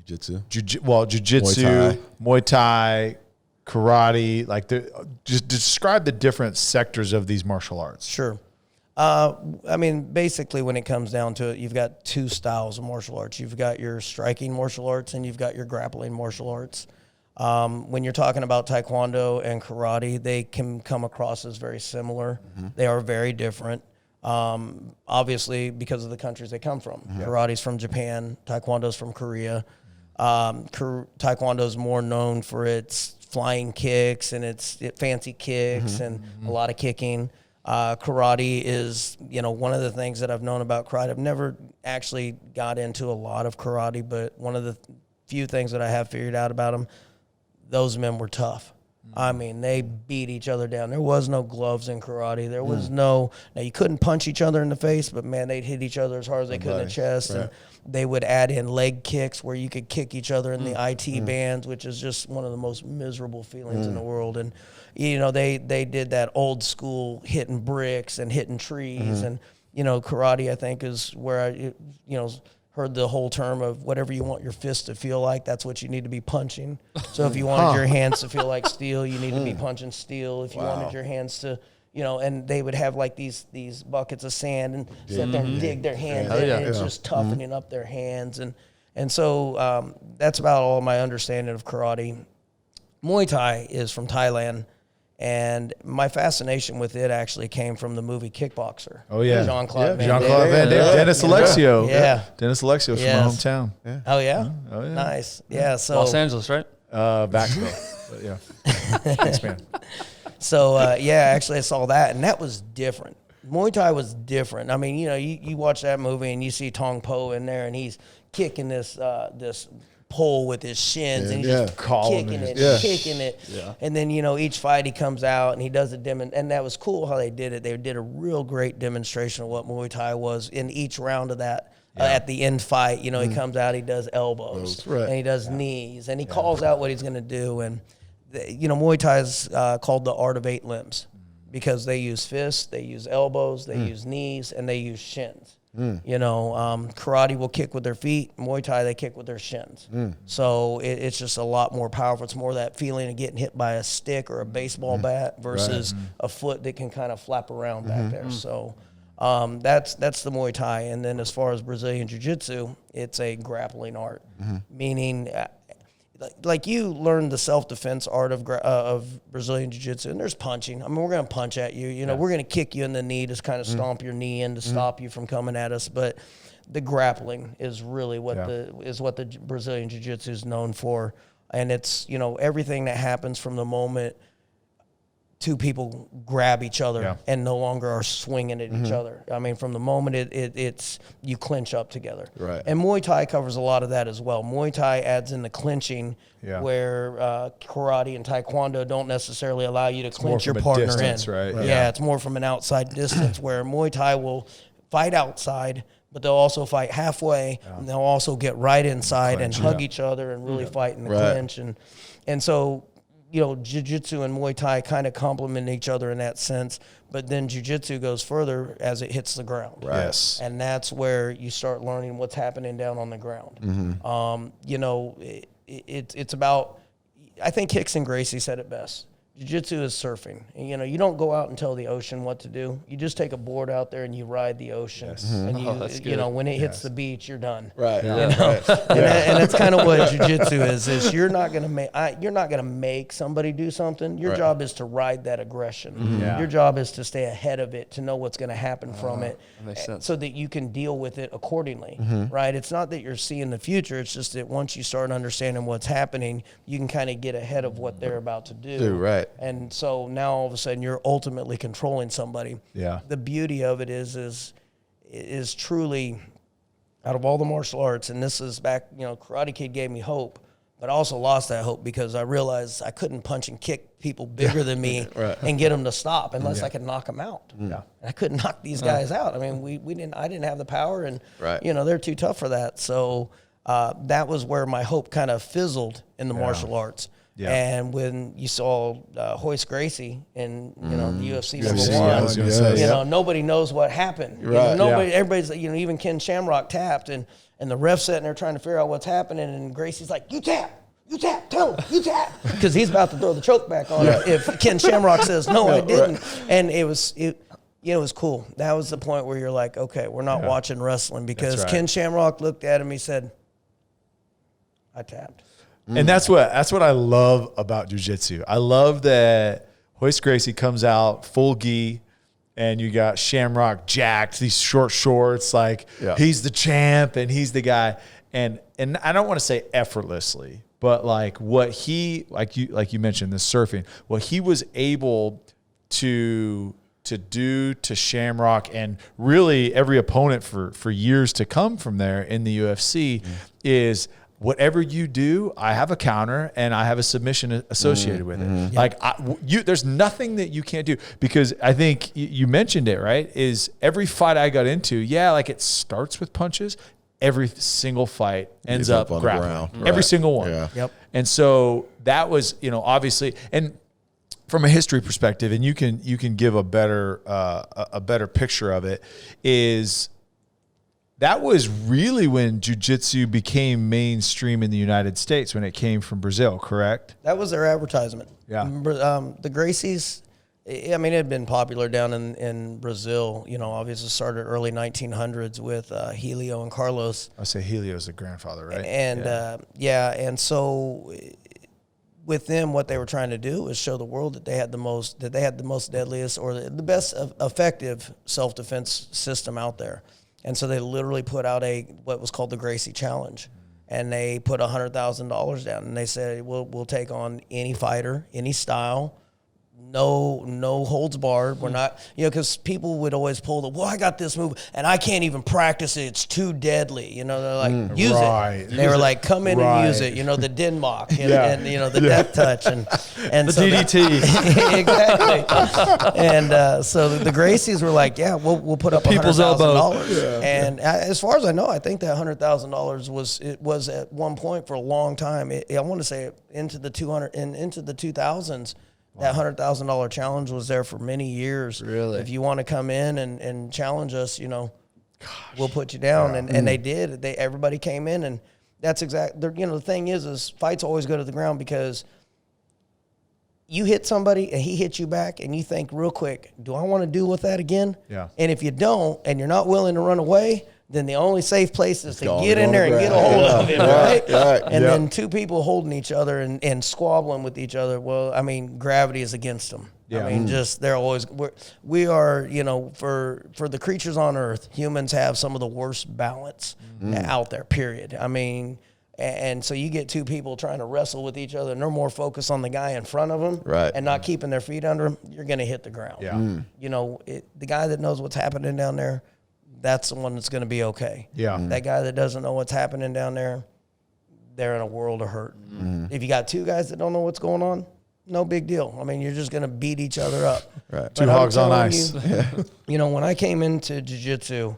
jiu-jitsu, Muay Thai, karate, like just describe the different sectors of these martial arts. Sure. Basically when it comes down to it, you've got 2 styles of martial arts. You've got your striking martial arts and you've got your grappling martial arts. When you're talking about Taekwondo and karate, they can come across as very similar. They are very different. Obviously because of the countries they come from. Karate's from Japan, Taekwondo's from Korea. Taekwondo is more known for its flying kicks and its fancy kicks and a lot of kicking. Karate is, one of the things that I've known about karate. I've never actually got into a lot of karate, but one of the few things that I have figured out about them, those men were tough. They beat each other down. There was no gloves in karate. There was now you couldn't punch each other in the face, but man, they'd hit each other as hard as they could in the chest. Right. And they would add in leg kicks where you could kick each other in the IT bands, which is just one of the most miserable feelings in the world. And, they did that old school hitting bricks and hitting trees. And, karate, I think, is where I, heard the whole term of whatever you want your fist to feel like, that's what you need to be punching. So if you wanted your hands to feel like steel, you need to be punching steel. If you wanted your hands to, and they would have like these buckets of sand and sit there and dig their hands in, and it's just toughening up their hands. And so that's about all my understanding of karate. Muay Thai is from Thailand. And my fascination with it actually came from the movie Kickboxer. Oh, yeah. Jean-Claude Van Damme. Dennis Alexio. Yeah. Dennis Alexio's from my hometown. Yeah. Oh, yeah? Oh, yeah. Nice. Yeah. So Los Angeles, right? Backsville. But yeah. Thanks, man. So, actually I saw that, and that was different. Muay Thai was different. You watch that movie, and you see Tong Po in there, and he's kicking this pole with his shins and he's just kicking it. Yeah. And then, each fight he comes out and he does and that was cool how they did it. They did a real great demonstration of what Muay Thai was in each round of that. At the end fight, he comes out, he does elbows and he does knees and he calls out what he's going to do. And, Muay Thai is called the art of 8 limbs because they use fists, they use elbows, they use knees, and they use shins. Karate will kick with their feet. Muay Thai, they kick with their shins. So it's just a lot more powerful. It's more that feeling of getting hit by a stick or a baseball bat versus a foot that can kind of flap around back there. So that's the Muay Thai. And then as far as Brazilian Jiu-Jitsu, it's a grappling art, meaning like you learned the self-defense art of Brazilian Jiu-Jitsu, and there's punching. We're going to punch at you. We're going to kick you in the knee to kind of stomp your knee in to stop you from coming at us. But the grappling is really what the Brazilian Jiu-Jitsu is known for. And it's, everything that happens from the moment 2 people grab each other and no longer are swinging at each other. From the moment it's you clinch up together. Right. And Muay Thai covers a lot of that as well. Muay Thai adds in the clinching where karate and Taekwondo don't necessarily allow you to clinch your partner distance, in. Right? Yeah, it's more from an outside distance where Muay Thai will fight outside, but they'll also fight halfway and they'll also get right inside and hug each other and really fight in the clinch. And so Jiu-Jitsu and Muay Thai kind of complement each other in that sense, but then Jiu-Jitsu goes further as it hits the ground. Right. Yes. And that's where you start learning what's happening down on the ground. It's about, I think Hickson Gracie said it best. Jiu-Jitsu is surfing. And, you don't go out and tell the ocean what to do. You just take a board out there and you ride the ocean. Yes. And when it hits the beach, you're done. Right. And that's kind of what Jiu-Jitsu is you're not going to make somebody do something. Your job is to ride that aggression. Your job is to stay ahead of it, to know what's going to happen from it. That makes sense. So that you can deal with it accordingly. Right? It's not that you're seeing the future. It's just that once you start understanding what's happening, you can kind of get ahead of what they're about to do. Right. And so now all of a sudden you're ultimately controlling somebody. Yeah. The beauty of it is truly out of all the martial arts, and this is back, Karate Kid gave me hope, but I also lost that hope because I realized I couldn't punch and kick people bigger than me and get them to stop unless I could knock them out. Yeah. I couldn't knock these guys out. I mean, I didn't have the power, and they're too tough for that. So that was where my hope kind of fizzled in the martial arts. Yeah. And when you saw Hoist Gracie in the UFC #1, nobody knows what happened. Right. Everybody's even Ken Shamrock tapped, and the ref sitting there trying to figure out what's happening, and Gracie's like, "You tap, tell him, you tap," because he's about to throw the choke back on her if Ken Shamrock says no, I didn't. And it was cool. That was the point where you're like, okay, we're not watching wrestling, because Ken Shamrock looked at him, he said, "I tapped." And that's what I love about jiu-jitsu. I love that Hoist Gracie comes out full gi, and you got Shamrock jacked, these short shorts, like he's the champ and he's the guy. And I don't want to say effortlessly, but like what he, like you mentioned, the surfing, what he was able to do to Shamrock and really every opponent for years to come from there in the UFC is, whatever you do, I have a counter and I have a submission associated with it. Like there's nothing that you can't do, because I think you mentioned it, right? Is every fight I got into, like it starts with punches. Every single fight ends up grappling. Every single one. Yeah. Yep. And so that was, obviously, and from a history perspective, and you can give a better picture of it, is that was really when jiu-jitsu became mainstream in the United States, when it came from Brazil, correct? That was their advertisement. Yeah. The Gracies, it had been popular down in Brazil. Obviously started early 1900s with Helio and Carlos. I say Helio's the grandfather, right? And and so with them, what they were trying to do is show the world that they had the most deadliest or the best effective self-defense system out there. And so they literally put out what was called the Gracie Challenge, and they put $100,000 down, and they said, we'll take on any fighter, any style, no holds barred. We're not, because people would always pull I got this move and I can't even practice it. It's too deadly. They're like, use it. They were like, come in and use it. The Denmark and the death touch and the so DDT. Exactly. And so the Gracies were like, we'll put up $100,000. And as far as I know, I think that $100,000 was at one point for a long time. I want to say into the 2000s. That $100,000 challenge was there for many years. Really? If you want to come in and challenge us, we'll put you down. And they did. Everybody came in, and that's the thing is fights always go to the ground, because you hit somebody and he hits you back, and you think real quick, do I want to deal with that again? Yeah. And if you don't, and you're not willing to run away, then the only safe place is to get in there and get a hold of him, right? And then two people holding each other and squabbling with each other. Well, gravity is against them. Yeah. They're always, we are, for the creatures on earth, humans have some of the worst balance out there, period. And so you get two people trying to wrestle with each other, and they're more focused on the guy in front of them and not keeping their feet under them, you're going to hit the ground. Yeah. The guy that knows what's happening down there, that's the one that's going to be okay. Yeah. That guy that doesn't know what's happening down there, they're in a world of hurt. If you got two guys that don't know what's going on, no big deal. You're just going to beat each other up. Right. Two hogs on ice. When I came into jiu-jitsu,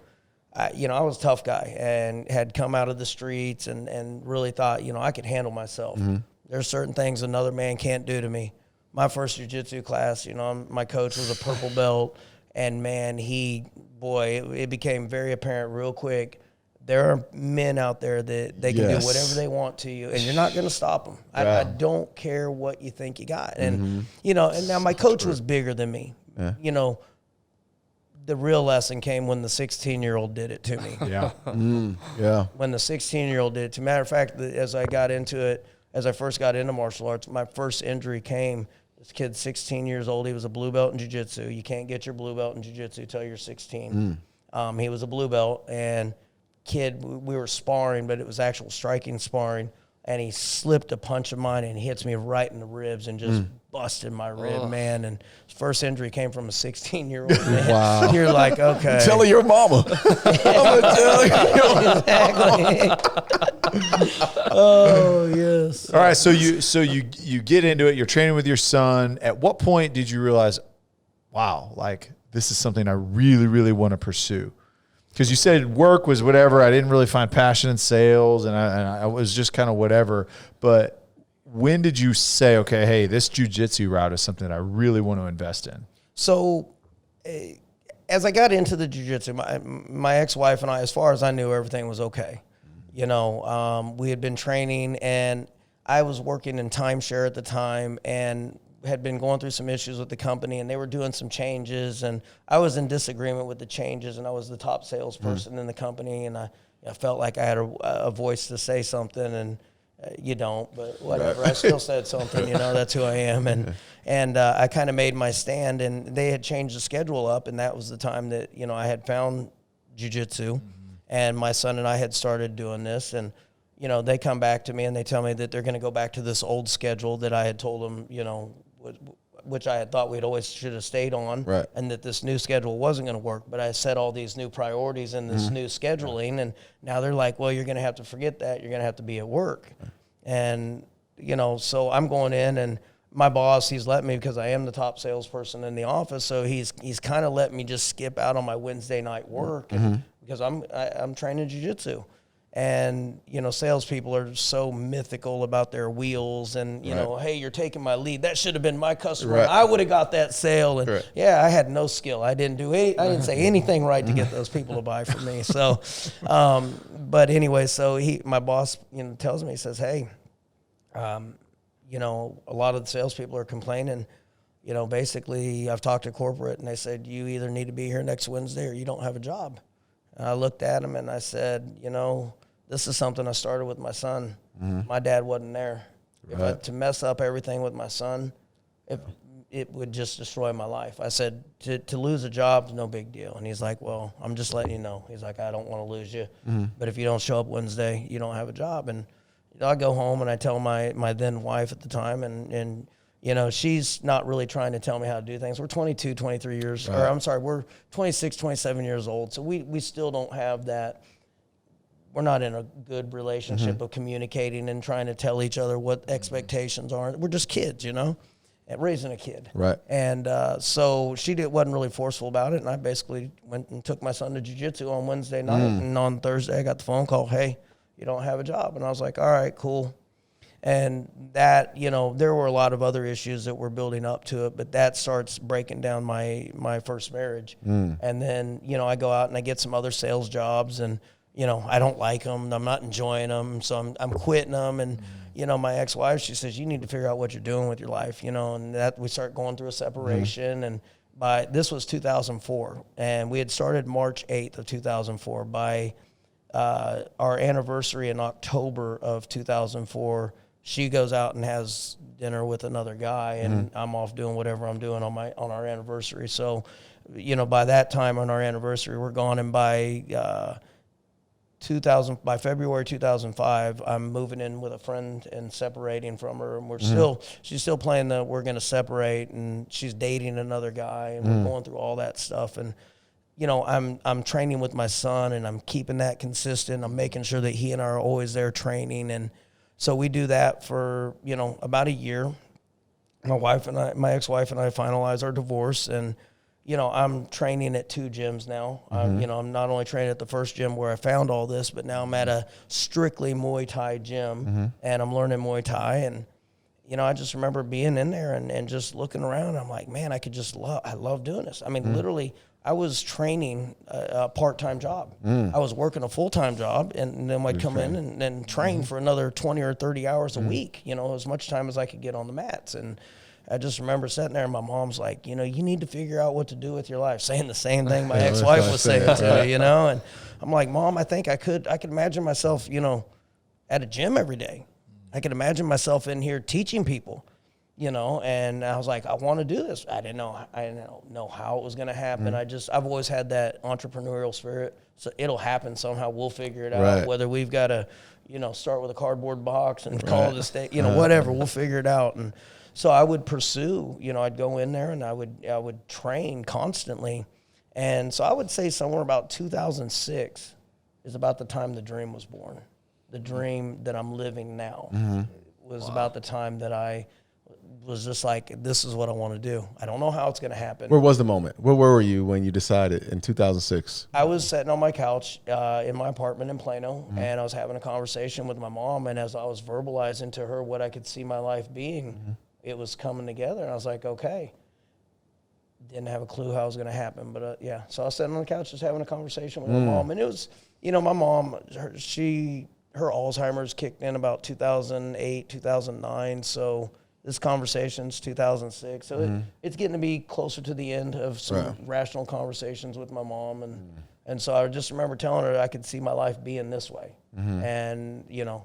I was a tough guy and had come out of the streets and really thought, I could handle myself. There's certain things another man can't do to me. My first jiu-jitsu class, my coach was a purple belt, and man, it became very apparent real quick. There are men out there that they can do whatever they want to you, and you're not going to stop them. I don't care what you think you got. And, and now my coach was bigger than me. Yeah. The real lesson came when the 16-year-old did it to me. When the 16-year-old did it to me. Matter of fact, as I first got into martial arts, my first injury came. This kid's 16 years old. He was a blue belt in jiu-jitsu. You can't get your blue belt in jiu-jitsu until you're 16. He was a blue belt, and we were sparring, but it was actual striking sparring. and he slipped a punch of mine and he hits me right in the ribs and just busted my rib, man. And his first injury came from a 16-year-old man. Wow. You're like, okay. Tell her your mama. I'm gonna tell you. Exactly. Oh, yes. All right, so you get into it. You're training with your son. At what point did you realize, wow, like this is something I really, really want to pursue? Because you said work was whatever. I didn't really find passion in sales, and I was just kind of whatever. But when did you say, okay, hey, this jiu-jitsu route is something that I really want to invest in? So as I got into the jiu-jitsu, my ex-wife and I, as far as I knew, everything was okay. You know, we had been training, and I was working in timeshare at the time and had been going through some issues with the company, and they were doing some changes, and I was in disagreement with the changes, and I was the top salesperson in the company, and I felt like I had a voice to say something, and you don't, but whatever. I still said something, you know, that's who I am. And I kind of made my stand, and they had changed the schedule up, and that was the time that, you know, I had found jiu-jitsu, and my son and I had started doing this, and, you know, they come back to me and they tell me that they're going to go back to this old schedule that I had told them, you know, which I had thought we'd always should have stayed on, right, and that this new schedule wasn't going to work. But I set all these new priorities in this new scheduling, and now they're like, well, you're going to have to forget that. You're going to have to be at work. And, you know, so I'm going in, and my boss, he's let me, because I am the top salesperson in the office, so he's kind of let me just skip out on my Wednesday night work because I'm training jiu-jitsu. And, you know, salespeople are so mythical about their wheels and, you know, hey, you're taking my lead. That should have been my customer. Right. I would have got that sale. And yeah, I had no skill. I didn't say anything right to get those people to buy from me. So, but anyway, so my boss, you know, tells me, he says, hey, you know, a lot of the salespeople are complaining. You know, basically, I've talked to corporate, and they said, you either need to be here next Wednesday or you don't have a job. And I looked at him and I said, you know, this is something I started with my son. My dad wasn't there. To mess up everything with my son, it would just destroy my life. I said, to lose a job is no big deal. And he's like, well, I'm just letting you know. He's like, I don't want to lose you. But if you don't show up Wednesday, you don't have a job. And you know, I go home and I tell my then wife at the time, and you know, she's not really trying to tell me how to do things. We're 22, 23 years, or I'm sorry, we're 26, 27 years old. So we still don't have that. We're not in a good relationship of communicating and trying to tell each other what expectations are. We're just kids, you know, and raising a kid. Right. And so she wasn't really forceful about it. And I basically went and took my son to jiu-jitsu on Wednesday night. And on Thursday, I got the phone call, hey, you don't have a job. And I was like, all right, cool. And that, you know, there were a lot of other issues that were building up to it, but that starts breaking down my first marriage. And then, you know, I go out and I get some other sales jobs, and, you know, I don't like them. I'm not enjoying them. So I'm quitting them. And, you know, my ex-wife, she says, you need to figure out what you're doing with your life, you know, and that we start going through a separation. And this was 2004, and we had started March 8th of 2004. By our anniversary in October of 2004, she goes out and has dinner with another guy, and I'm off doing whatever I'm doing on our anniversary. So, you know, by that time on our anniversary, we're gone, and by February 2005, I'm moving in with a friend and separating from her, and she's still playing we're going to separate, and she's dating another guy, and we're going through all that stuff. And, you know, I'm training with my son, and I'm keeping that consistent. I'm making sure that he and I are always there training. And so we do that for, you know, about a year. My ex-wife and I finalize our divorce, and, you know, I'm training at 2 gyms now. You know, I'm not only training at the first gym where I found all this, but now I'm at a strictly Muay Thai gym, and I'm learning Muay Thai. And, you know, I just remember being in there and just looking around. I'm like, man, I love doing this. I mean, literally, I was training a part-time job. I was working a full-time job, and then I'd come in and then train for another 20 or 30 hours a week, you know, as much time as I could get on the mats. And I just remember sitting there, and my mom's like, you know, you need to figure out what to do with your life, saying the same thing my ex-wife was saying to me, you know. And I'm like, Mom, I think I could imagine myself, you know, at a gym every day. I could imagine myself in here teaching people. you know, and I was like, I want to do this. I didn't know how it was going to happen. I've always had that entrepreneurial spirit. So it'll happen somehow. We'll figure it out. Whether we've got to, you know, start with a cardboard box and call it a state, you know, whatever, we'll figure it out. And so I would pursue, you know, I'd go in there and I would train constantly. And so I would say somewhere about 2006 is about the time the dream was born. The dream that I'm living now was about the time that I was just like, this is what I want to do. I don't know how it's going to happen. Where was the moment? Where were you when you decided in 2006? I was sitting on my couch in my apartment in Plano, and I was having a conversation with my mom, and as I was verbalizing to her what I could see my life being, it was coming together, and I was like, okay. Didn't have a clue how it was going to happen, but yeah. So I was sitting on the couch just having a conversation with my mom, and it was, you know, my mom, her Alzheimer's kicked in about 2008, 2009, so this conversation's 2006. So it's getting to be closer to the end of some rational conversations with my mom, and so I just remember telling her I could see my life being this way, and, you know,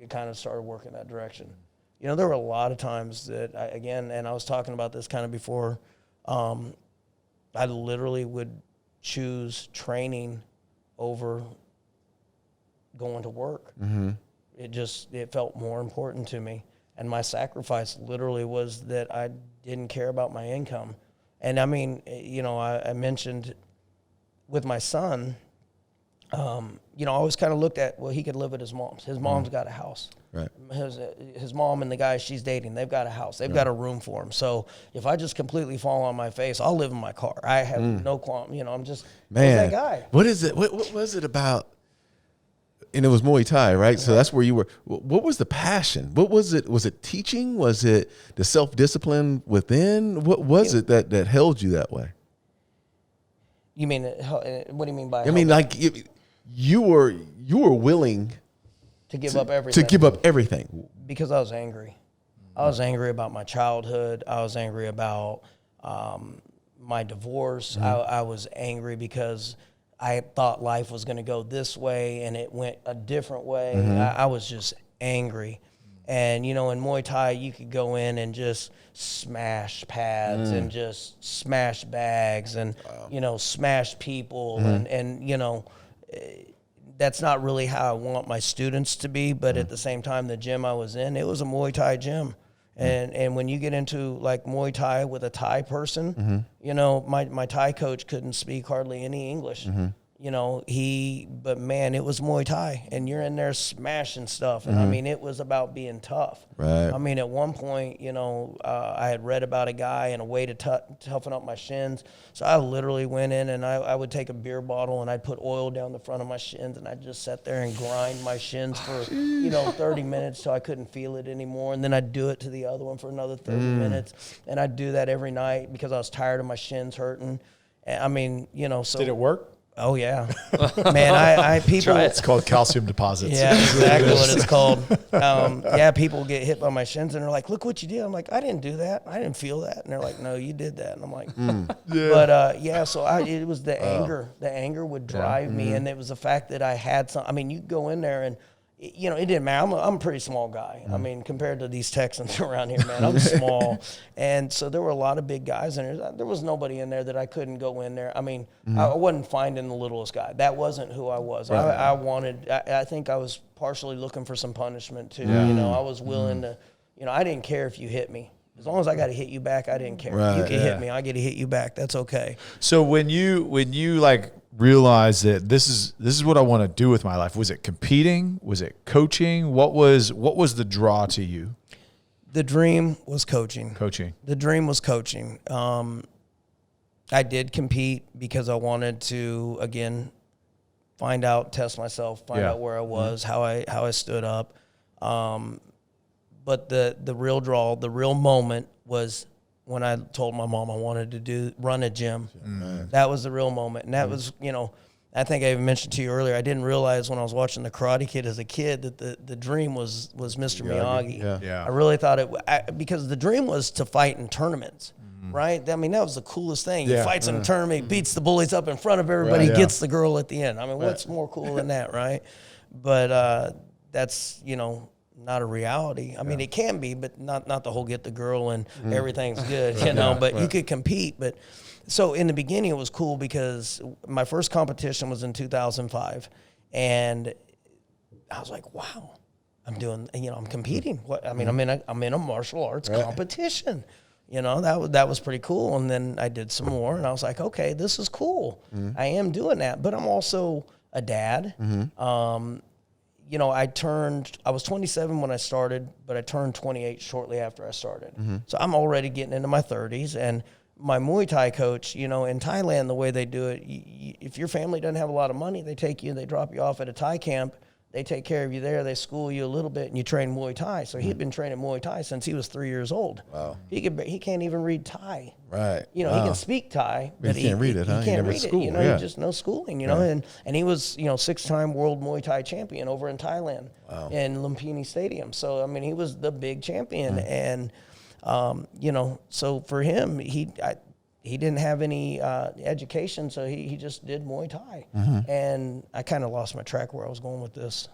it kind of started working that direction. You know, there were a lot of times that, I was talking about this kind of before, I literally would choose training over going to work. It felt more important to me. And my sacrifice literally was that I didn't care about my income. And I mean, you know, I mentioned with my son, you know, I always kind of looked at, well, he could live at his mom's. His mom's got a house. Right. His mom and the guy she's dating, they've got a house. They've got a room for him. So if I just completely fall on my face, I'll live in my car. I have no qualm. You know, I'm just that guy. What is it? What was it about? And it was Muay Thai, right? So that's where you were. What was the passion? What was it? Was it teaching? Was it the self-discipline within? What was it that held you that way? You mean, what do you mean by? I mean, like you were willing to give up everything. To give up everything. Because I was angry. I was angry about my childhood. I was angry about my divorce. I was angry because I thought life was going to go this way and it went a different way. I was just angry. And, you know, in Muay Thai, you could go in and just smash pads and just smash bags and, you know, smash people. And, you know, that's not really how I want my students to be. But at the same time, the gym I was in, it was a Muay Thai gym. And when you get into like Muay Thai with a Thai person, you know, my Thai coach couldn't speak hardly any English. You know, but man, it was Muay Thai, and you're in there smashing stuff. And I mean, it was about being tough. Right. I mean, at one point, you know, I had read about a guy and a way to toughen up my shins. So I literally went in and I would take a beer bottle and I'd put oil down the front of my shins and I'd just sit there and grind my shins for, you know, 30 minutes till I couldn't feel it anymore. And then I'd do it to the other one for another 30 minutes. And I'd do that every night because I was tired of my shins hurting. And I mean, you know, so. Did it work? Oh yeah, man. People. It's called calcium deposits. Yeah, exactly what it's called. Yeah, people get hit by my shins and they're like, "Look what you did." I'm like, "I didn't do that. I didn't feel that." And they're like, "No, you did that." And I'm like, But yeah, so it was the anger. The anger would drive me, and it was the fact that I had some. I mean, you go in there and. You know, it didn't matter. I'm a pretty small guy. I mean, compared to these Texans around here, man, I'm small. And so there were a lot of big guys in there. There was nobody in there that I couldn't go in there. I mean, I wasn't finding the littlest guy. That wasn't who I was. Right. I think I was partially looking for some punishment too. You know, I was willing to, you know, I didn't care if you hit me. As long as I got to hit you back, I didn't care. Right. You can hit me, I get to hit you back. That's okay. So when you like realized that this is what I want to do with my life, was it competing? Was it coaching? What was the draw to you? The dream was coaching. The dream was coaching. I did compete because I wanted to, again, find out, test myself, find out where I was, how I stood up. But the real draw, the real moment was when I told my mom I wanted to run a gym. That was the real moment. And that was, you know, I think I even mentioned to you earlier, I didn't realize when I was watching The Karate Kid as a kid that the dream was Mr. Miyagi. Yeah. I really thought because the dream was to fight in tournaments. Right? I mean, that was the coolest thing. He fights in a tournament, beats the bullies up in front of everybody, gets the girl at the end. I mean, what's more cool than that, right? But that's, you know, not a reality. I mean, it can be, but not the whole get the girl and everything's good, you know, but you could compete. But so in the beginning, it was cool because my first competition was in 2005. And I was like, wow, I'm doing, you know, I'm competing. What, I mean, I'm in a martial arts competition. You know, that was pretty cool. And then I did some more and I was like, okay, this is cool. I am doing that, but I'm also a dad. You know, I was 27 when I started, but I turned 28 shortly after I started. So I'm already getting into my 30s. And my Muay Thai coach, you know, in Thailand, the way they do it, if your family doesn't have a lot of money, they take you, they drop you off at a Thai camp. They take care of you there. They school you a little bit, and you train Muay Thai. So he'd been training Muay Thai since he was 3 years old. Wow. He can't even read Thai. Right. You know, he can speak Thai, but he can't read it, huh? He can't read it. You know, yeah. he just no schooling, you know. And he was, you know, 6-time world Muay Thai champion over in Thailand in Lumpini Stadium. So, I mean, he was the big champion. And, you know, so for him, he didn't have any education, so he just did Muay Thai. And I kind of lost my track where I was going with this.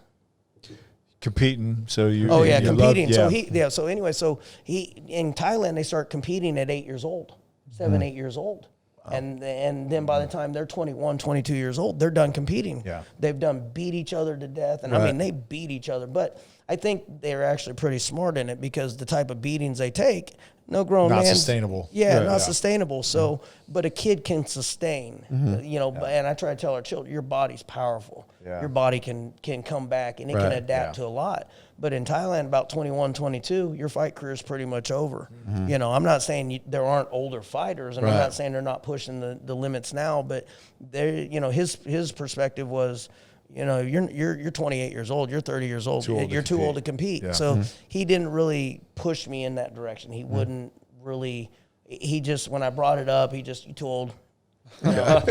Competing, so you. Oh yeah, competing. Love, So he in Thailand they start competing at 8 years old, 8 years old. Wow. And then by the time they're 21, 22 years old, they're done competing. Yeah. They've done beat each other to death. And I mean, they beat each other. But I think they're actually pretty smart in it because the type of beatings they take, no grown man. Not sustainable. Yeah, not sustainable. So, but a kid can sustain, you know, and I try to tell our children, your body's powerful. Yeah. Your body can come back and it can adapt to a lot. But in Thailand, about 21, 22, your fight career is pretty much over. You know, I'm not saying there aren't older fighters, and I'm not saying they're not pushing the limits now, but you know, his perspective was, you know, you're 28 years old, you're 30 years old, you're too old to compete. Yeah. So he didn't really push me in that direction. He wouldn't really. He just, when I brought it up, you're too old. You know?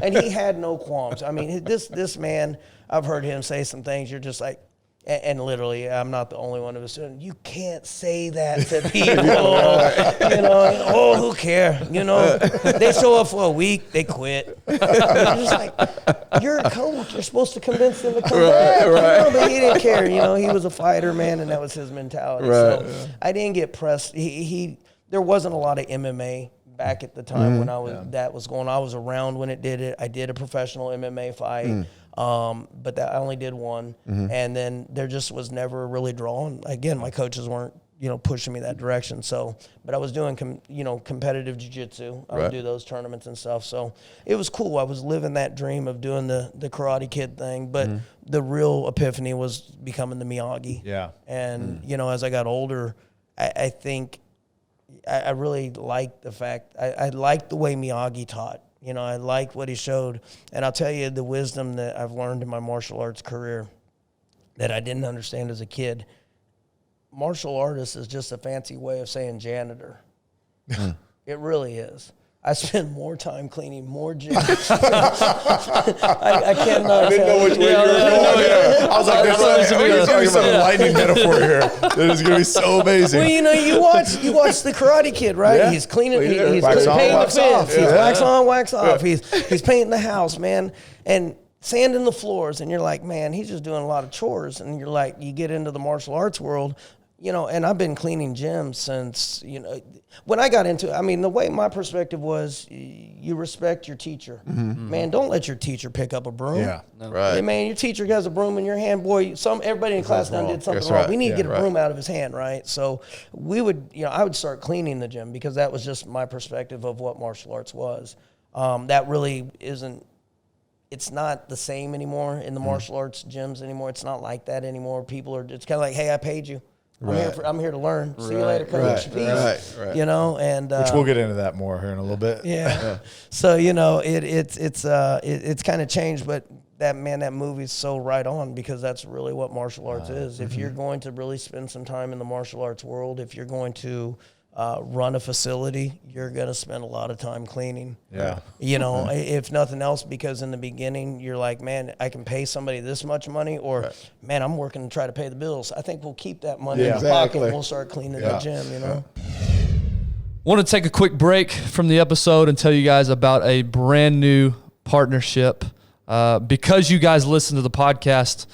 and he had no qualms. I mean, this man, I've heard him say some things. You're just like. And literally, I'm not the only one who was saying, you can't say that to people. You know, who cares? You know, they show up for a week, they quit. You're just like, you're a coach. You're supposed to convince them to come back. You know? But he didn't care. You know, he was a fighter, man, and that was his mentality. So I didn't get pressed. There wasn't a lot of MMA back at the time when that was going on. I was around when it did it. I did a professional MMA fight. But I only did one, and then there just was never really drawn. Again, my coaches weren't, you know, pushing me that direction. So, but I was doing, competitive jiu-jitsu. I would do those tournaments and stuff. So it was cool. I was living that dream of doing the Karate Kid thing, but the real epiphany was becoming the Miyagi. Yeah. And, you know, as I got older, I think I really liked the fact, I liked the way Miyagi taught. You know, I like what he showed. And I'll tell you the wisdom that I've learned in my martial arts career that I didn't understand as a kid. Martial artist is just a fancy way of saying janitor. It really is. I spend more time cleaning more gyms. I cannot. I didn't know which way you were going there. I was like, there's going to be some lightning metaphor here. That is going to be so amazing. Well, you know, you watch the Karate Kid, right? Yeah. He's cleaning. He's painting the fence. He's wax on, wax off. He's painting the house, man, and sanding the floors. And you're like, man, he's just doing a lot of chores. And you're like, you get into the martial arts world. You know, and I've been cleaning gyms since, you know, when I got into it, I mean, the way my perspective was, you respect your teacher. Man, don't let your teacher pick up a broom. Yeah, right. Hey, man, your teacher has a broom in your hand, boy, everybody in class done did something wrong. We need to get a broom out of his hand, right? So I would start cleaning the gym because that was just my perspective of what martial arts was. That really isn't, it's not the same anymore in the martial arts gyms anymore. It's not like that anymore. It's kind of like, hey, I paid you. I'm here to learn. See you later, coach. Peace. Right. You know, and which we'll get into that more here in a little bit. Yeah. So you know, it's kind of changed, but that movie's so right on because that's really what martial arts is. If you're going to really spend some time in the martial arts world, if you're going to run a facility, you're going to spend a lot of time cleaning. Yeah. You know, if nothing else, because in the beginning, you're like, man, I can pay somebody this much money, or man, I'm working to try to pay the bills. I think we'll keep that money in the pocket and we'll start cleaning the gym, you know? Want to take a quick break from the episode and tell you guys about a brand new partnership. Because you guys listen to the podcast,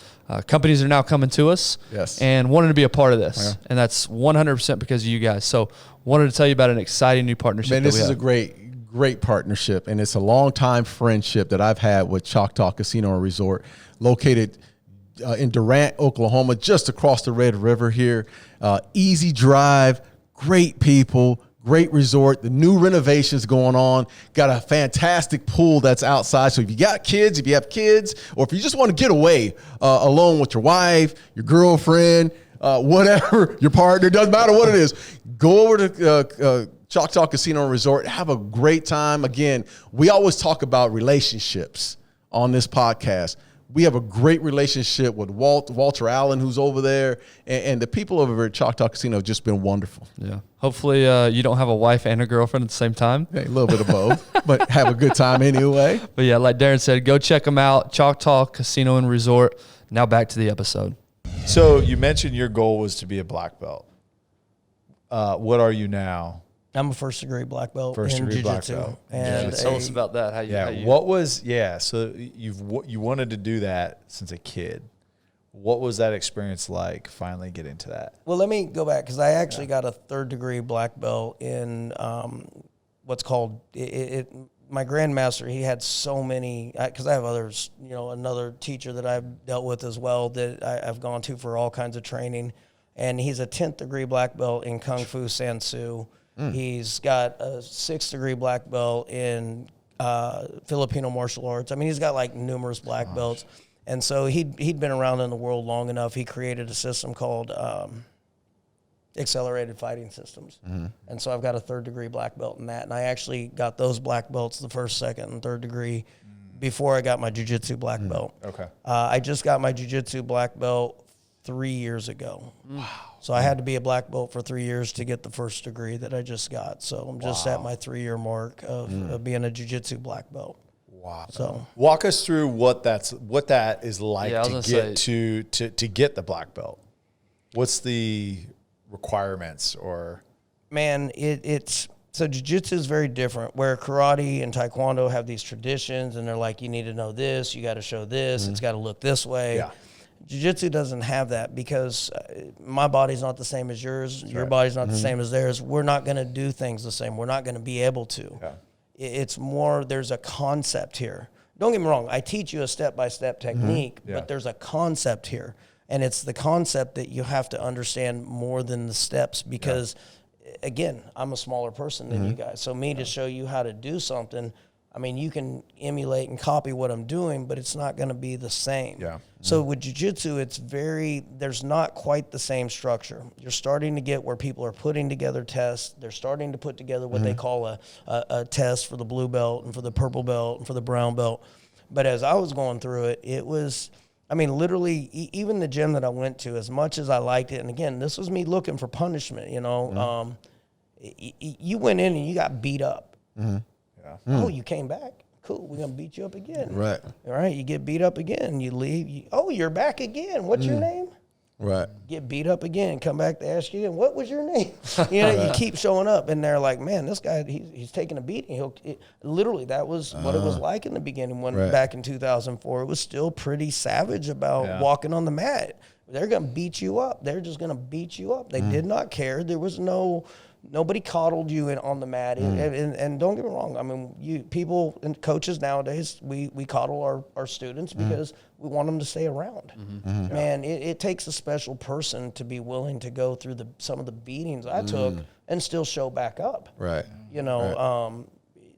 companies are now coming to us and wanting to be a part of this. Yeah. And that's 100% because of you guys. So wanted to tell you about an exciting new partnership. Man, this is a great partnership, and it's a long-time friendship that I've had with Choctaw Casino and Resort, located in Durant, Oklahoma, just across the Red River here. Easy drive, great people, great resort. The new renovations going on. Got a fantastic pool that's outside. So if you got kids, if you have kids, or if you just want to get away alone with your wife, your girlfriend, whatever, your partner, doesn't matter what it is, go over to Choctaw Casino and Resort. Have a great time. Again, we always talk about relationships on this podcast. We have a great relationship with Walter Allen, who's over there, and the people over there at Choctaw Casino have just been wonderful. Yeah. Hopefully you don't have a wife and a girlfriend at the same time. Yeah, a little bit of both, but have a good time anyway. But yeah, like Darren said, go check them out. Choctaw Casino and Resort. Now back to the episode. So you mentioned your goal was to be a black belt. What are you now? I'm a first-degree black belt in First-degree black jiu-jitsu. belt. And Tell us about that. How you What was so you wanted to do that since a kid. What was that experience like, finally getting to that? Well, let me go back, because I actually got a third-degree black belt in what's called my grandmaster. He had so many, because I have others, another teacher that I've dealt with as well that I've gone to for all kinds of training, and he's a 10th-degree black belt in Kung Fu Sansu. He's got a 6th-degree black belt in Filipino martial arts. I mean, he's got like numerous black belts. And so he'd been around in the world long enough. He created a system called accelerated fighting systems. And so I've got a 3rd-degree black belt in that. And I actually got those black belts, the 1st, 2nd, and 3rd degree, before I got my jiu-jitsu black belt. Okay. I just got my jiu-jitsu black belt 3 years ago. Wow. So I had to be a black belt for 3 years to get the 1st degree that I just got. So I'm just at my 3-year mark of being a jiu-jitsu black belt. Wow. So walk us through what that is like to get the black belt. What's the requirements or? Man, so jiu-jitsu is very different, where karate and taekwondo have these traditions, and they're like, you need to know this, you got to show this, it's got to look this way. Yeah. Jiu-jitsu doesn't have that, because my body's not the same as yours. Your body's not the same as theirs. We're not going to do things the same. We're not going to be able to. Yeah. It's more, there's a concept here. Don't get me wrong. I teach you a step-by-step technique, but there's a concept here. And it's the concept that you have to understand more than the steps, because, again, I'm a smaller person than you guys. So to show you how to do something, I mean, you can emulate and copy what I'm doing, but it's not going to be the same. Yeah. So with jiu-jitsu, there's not quite the same structure. You're starting to get where people are putting together tests. They're starting to put together what they call a test for the blue belt and for the purple belt and for the brown belt. But as I was going through it was, I mean, literally, even the gym that I went to, as much as I liked it, and again, this was me looking for punishment, you went in and you got beat up. Oh, you came back? Cool, we're going to beat you up again. Right. All right, you get beat up again. You leave. You're back again. What's your name? Right. Get beat up again. Come back to ask you again, what was your name? You keep showing up, and they're like, man, this guy, he's taking a beating. Literally, that was what it was like in the beginning back in 2004. It was still pretty savage about walking on the mat. They're going to beat you up. They're just going to beat you up. They did not care. There was nobody coddled you on the mat. And don't get me wrong. I mean, people and coaches nowadays, we coddle our students because we want them to stay around. Man, it takes a special person to be willing to go through some of the beatings I took and still show back up. Right.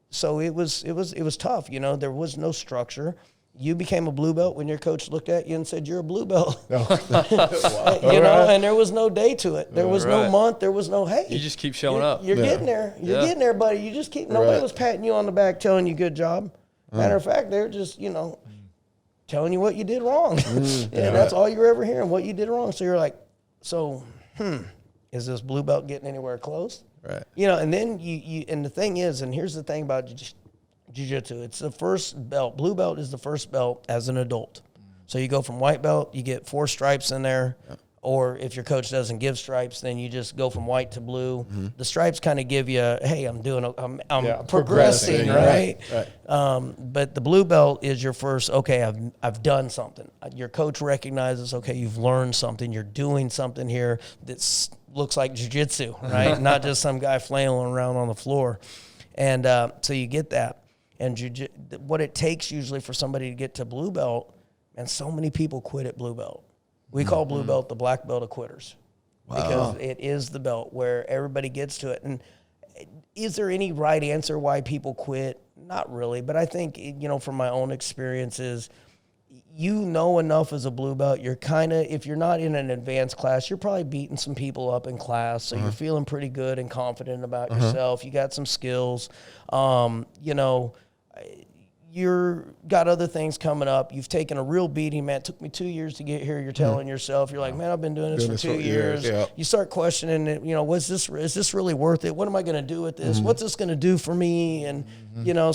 So it was tough. There was no structure. You became a blue belt when your coach looked at you and said, you're a blue belt. And there was no day to it. There was no month. There was no, hey. You just keep showing up. You're getting there. You're getting there, buddy. You just keep, nobody was patting you on the back telling you good job. Matter of fact, they're just, telling you what you did wrong. And that's all you're ever hearing, what you did wrong. So you're like, is this blue belt getting anywhere close? Right. And then you and the thing is, and here's the thing about jiu-jitsu, it's the first belt. Blue belt is the first belt as an adult. So you go from white belt, you get 4 stripes in there. Or if your coach doesn't give stripes, then you just go from white to blue. The stripes kind of give you, hey, I'm progressing, right? But the blue belt is your first, okay, I've done something. Your coach recognizes, okay, you've learned something. You're doing something here that looks like jiu-jitsu, right? Not just some guy flailing around on the floor. And so you get that. And what it takes usually for somebody to get to blue belt, and so many people quit at blue belt. We call blue belt the black belt of quitters because it is the belt where everybody gets to it. And is there any right answer why people quit? Not really, but I think, from my own experiences, enough as a blue belt, you're kind of, if you're not in an advanced class, you're probably beating some people up in class, so you're feeling pretty good and confident about yourself. You got some skills. You're got other things coming up. You've taken a real beating, man. It took me 2 years to get here. You're telling yourself, you're like, man, I've been doing this for 2 years. Yeah. You start questioning it. Is this really worth it? What am I going to do with this? What's this going to do for me? And,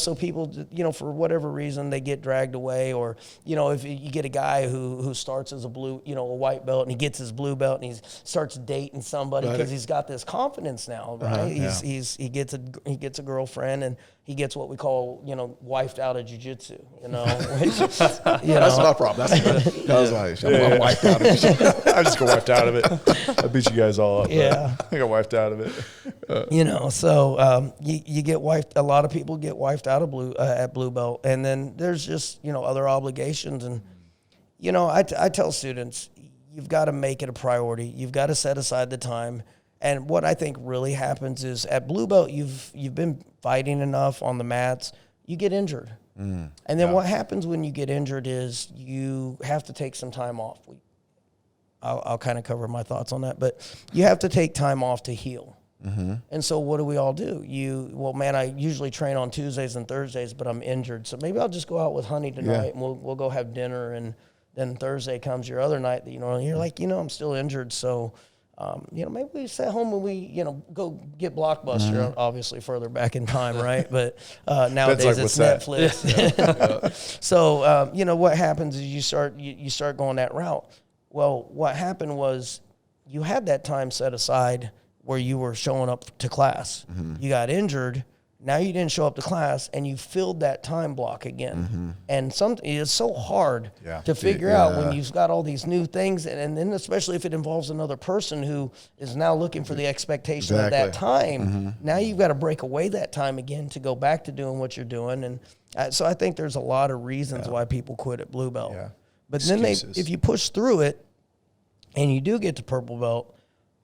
so people, for whatever reason, they get dragged away. Or, if you get a guy who starts as a white belt and he gets his blue belt and he starts dating somebody because he's got this confidence now, right? He gets a girlfriend and he gets what we call, wifed out of jiu-jitsu, That's my problem. I'm wiped out of it. I just got wiped out of it. I beat you guys all up. Yeah. I got wiped out of it. So you get wiped. A lot of people get wiped out of at blue belt. And then there's just, other obligations. And, I tell students, you've got to make it a priority. You've got to set aside the time. And what I think really happens is at blue belt, you've been fighting enough on the mats, you get injured. And then what happens when you get injured is you have to take some time off. I'll kind of cover my thoughts on that, but you have to take time off to heal. And so what do we all do? I usually train on Tuesdays and Thursdays, but I'm injured. So maybe I'll just go out with honey tonight and we'll go have dinner. And then Thursday comes your other night that, you're like, I'm still injured. So, maybe we sit home and we, go get Blockbuster, obviously further back in time, right? But nowadays it's Netflix. So, what happens is you start going that route. Well, what happened was you had that time set aside where you were showing up to class. You got injured. Now you didn't show up to class, and you filled that time block again. And it's so hard to figure out when you've got all these new things, and then especially if it involves another person who is now looking for the expectation of that time. Now you've got to break away that time again to go back to doing what you're doing. And so I think there's a lot of reasons why people quit at blue belt. But then if you push through it and you do get to purple belt,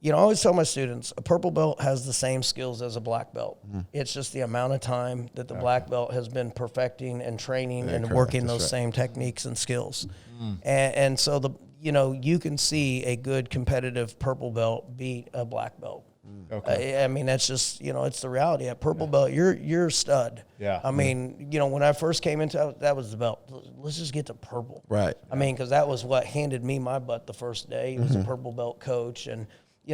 I always tell my students, a purple belt has the same skills as a black belt. It's just the amount of time that the black belt has been perfecting and training and working those same techniques and skills. And so you can see a good competitive purple belt beat a black belt. That's just, it's the reality. At purple belt, you're a stud. When I first came into that was the belt. Let's just get to purple. Right. Because that was what handed me my butt the first day. He was a purple belt coach. And,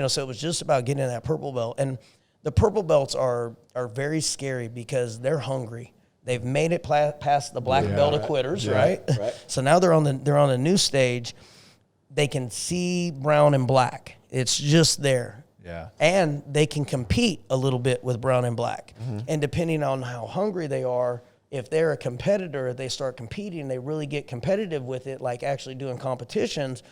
so it was just about getting that purple belt. And the purple belts are very scary because they're hungry. They've made it past the black belt of quitters, right? So now they're on the new stage. They can see brown and black. It's just there. And they can compete a little bit with brown and black. And depending on how hungry they are, if they're a competitor, they start competing, they really get competitive with it, like actually doing competitions,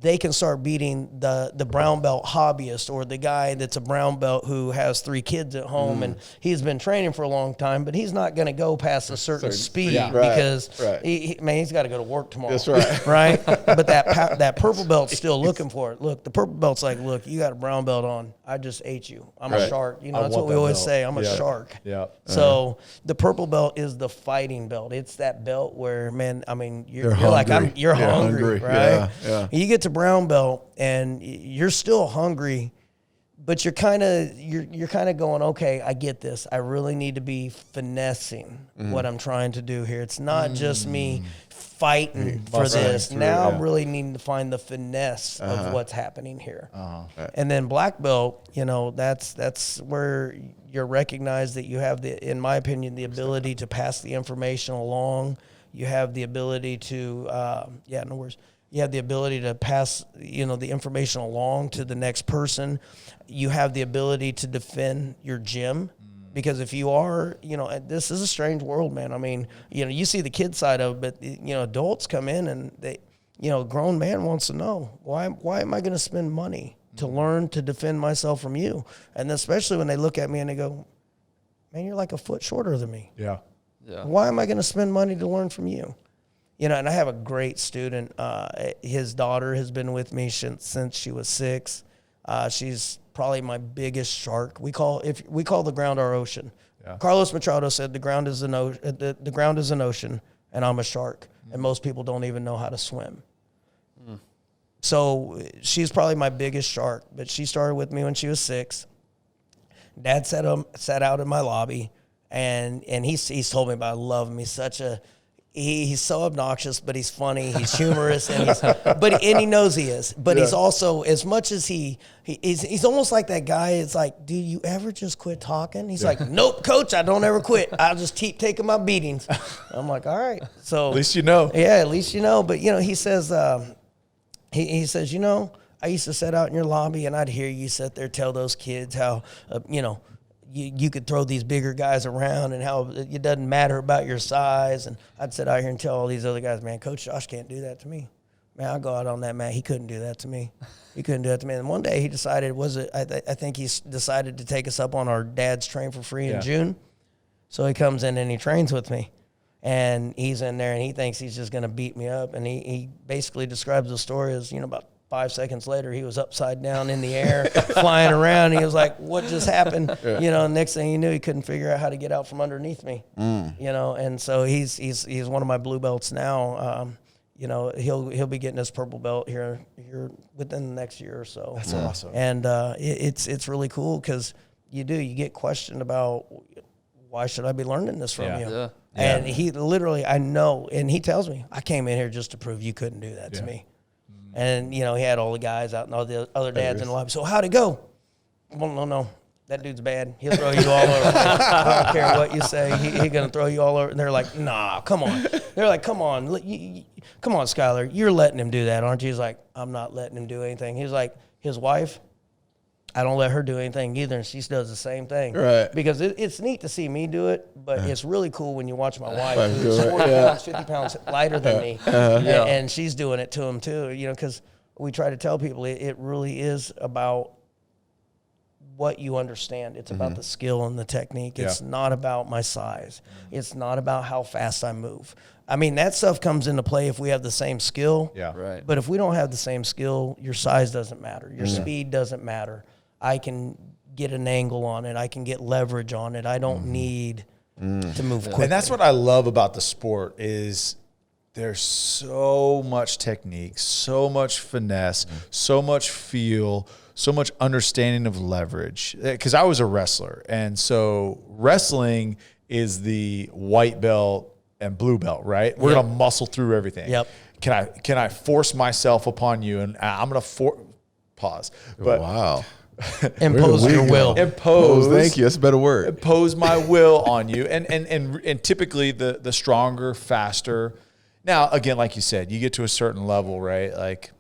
they can start beating the brown belt hobbyist or the guy that's a brown belt who has 3 kids at home and he's been training for a long time, but he's not going to go past a certain speed because he's got to go to work tomorrow. That's right. Right? But that purple belt's still looking for it. Look, the purple belt's like, look, you got a brown belt on. I just ate you. I'm a shark. That's what we always say. I'm a shark. So the purple belt is the fighting belt. It's that belt where, man, you're like, you're hungry, right? You get to brown belt and you're still hungry, but you're kind of going, okay, I get this. I really need to be finessing what I'm trying to do here. It's not just me fighting for this. Now I'm really needing to find the finesse of what's happening here. And then black belt, that's where you're recognized that you have in my opinion, the ability to pass the information along. You have the ability to, You have the ability to pass, the information along to the next person. You have the ability to defend your gym. Because if you are, this is a strange world, man. I mean, you see the kid side of it, but, adults come in and they, a grown man wants to know, why am I going to spend money to learn to defend myself from you? And especially when they look at me and they go, man, you're like a foot shorter than me. Yeah. Why am I going to spend money to learn from you? And I have a great student. His daughter has been with me since she was 6. She's probably my biggest shark. We call the ground our ocean. Yeah. Carlos Machado said the ground is an ocean, and I'm a shark. And most people don't even know how to swim. So she's probably my biggest shark. But she started with me when she was 6. Dad sat out in my lobby, and he's told me about love him. He's so obnoxious, but he's funny. He's humorous, and he knows he is. But he's also, as much as he's almost like that guy. It's like, do you ever just quit talking? He's like, nope, coach, I don't ever quit. I'll just keep taking my beatings. I'm like, all right. So at least you know. Yeah, at least you know. But he says, he says, I used to sit out in your lobby, and I'd hear you sit there tell those kids how, you could throw these bigger guys around and how it doesn't matter about your size. And I'd sit out here and tell all these other guys, man, Coach Josh can't do that to me. Man, I'll go out on that mat. He couldn't do that to me. He couldn't do that to me. And one day he decided, I think he decided to take us up on our dad's train for free in June. So he comes in and he trains with me. And he's in there and he thinks he's just going to beat me up. And he basically describes the story as, about 5 seconds later, he was upside down in the air, flying around. He was like, what just happened? Next thing he knew, he couldn't figure out how to get out from underneath me, and so he's one of my blue belts now. He'll be getting his purple belt here within the next year or so. That's awesome. And it's really cool because you get questioned about, why should I be learning this from you? Yeah. And he literally, I know, and he tells me, I came in here just to prove you couldn't do that to me. And, he had all the guys out and all the other dads in the lobby. So how'd it go? Well, no. That dude's bad. He'll throw you all over. I don't care what you say. He's going to throw you all over. And they're like, nah, come on. They're like, come on. Come on, Skylar. You're letting him do that, aren't you? He's like, I'm not letting him do anything. He's like, his wife, I don't let her do anything either, and she does the same thing. Right. Because it's neat to see me do it, but it's really cool when you watch my wife, who's 40 pounds, 50 pounds lighter than me, and she's doing it to him too, because we try to tell people it really is about what you understand. It's about the skill and the technique. It's not about my size. It's not about how fast I move. I mean, that stuff comes into play if we have the same skill. Yeah. Right. But if we don't have the same skill, your size doesn't matter. Your speed doesn't matter. I can get an angle on it. I can get leverage on it. I don't need to move quickly. And that's what I love about the sport is there's so much technique, so much finesse, so much feel, so much understanding of leverage. Because I was a wrestler. And so wrestling is the white belt and blue belt, right? We're going to muscle through everything. Yep. Can I force myself upon you? And I'm going to pause. But wow. Impose your will. Impose. Thank you. That's a better word. Impose my will on you. And typically the stronger, faster. Now, again, like you said, you get to a certain level, right?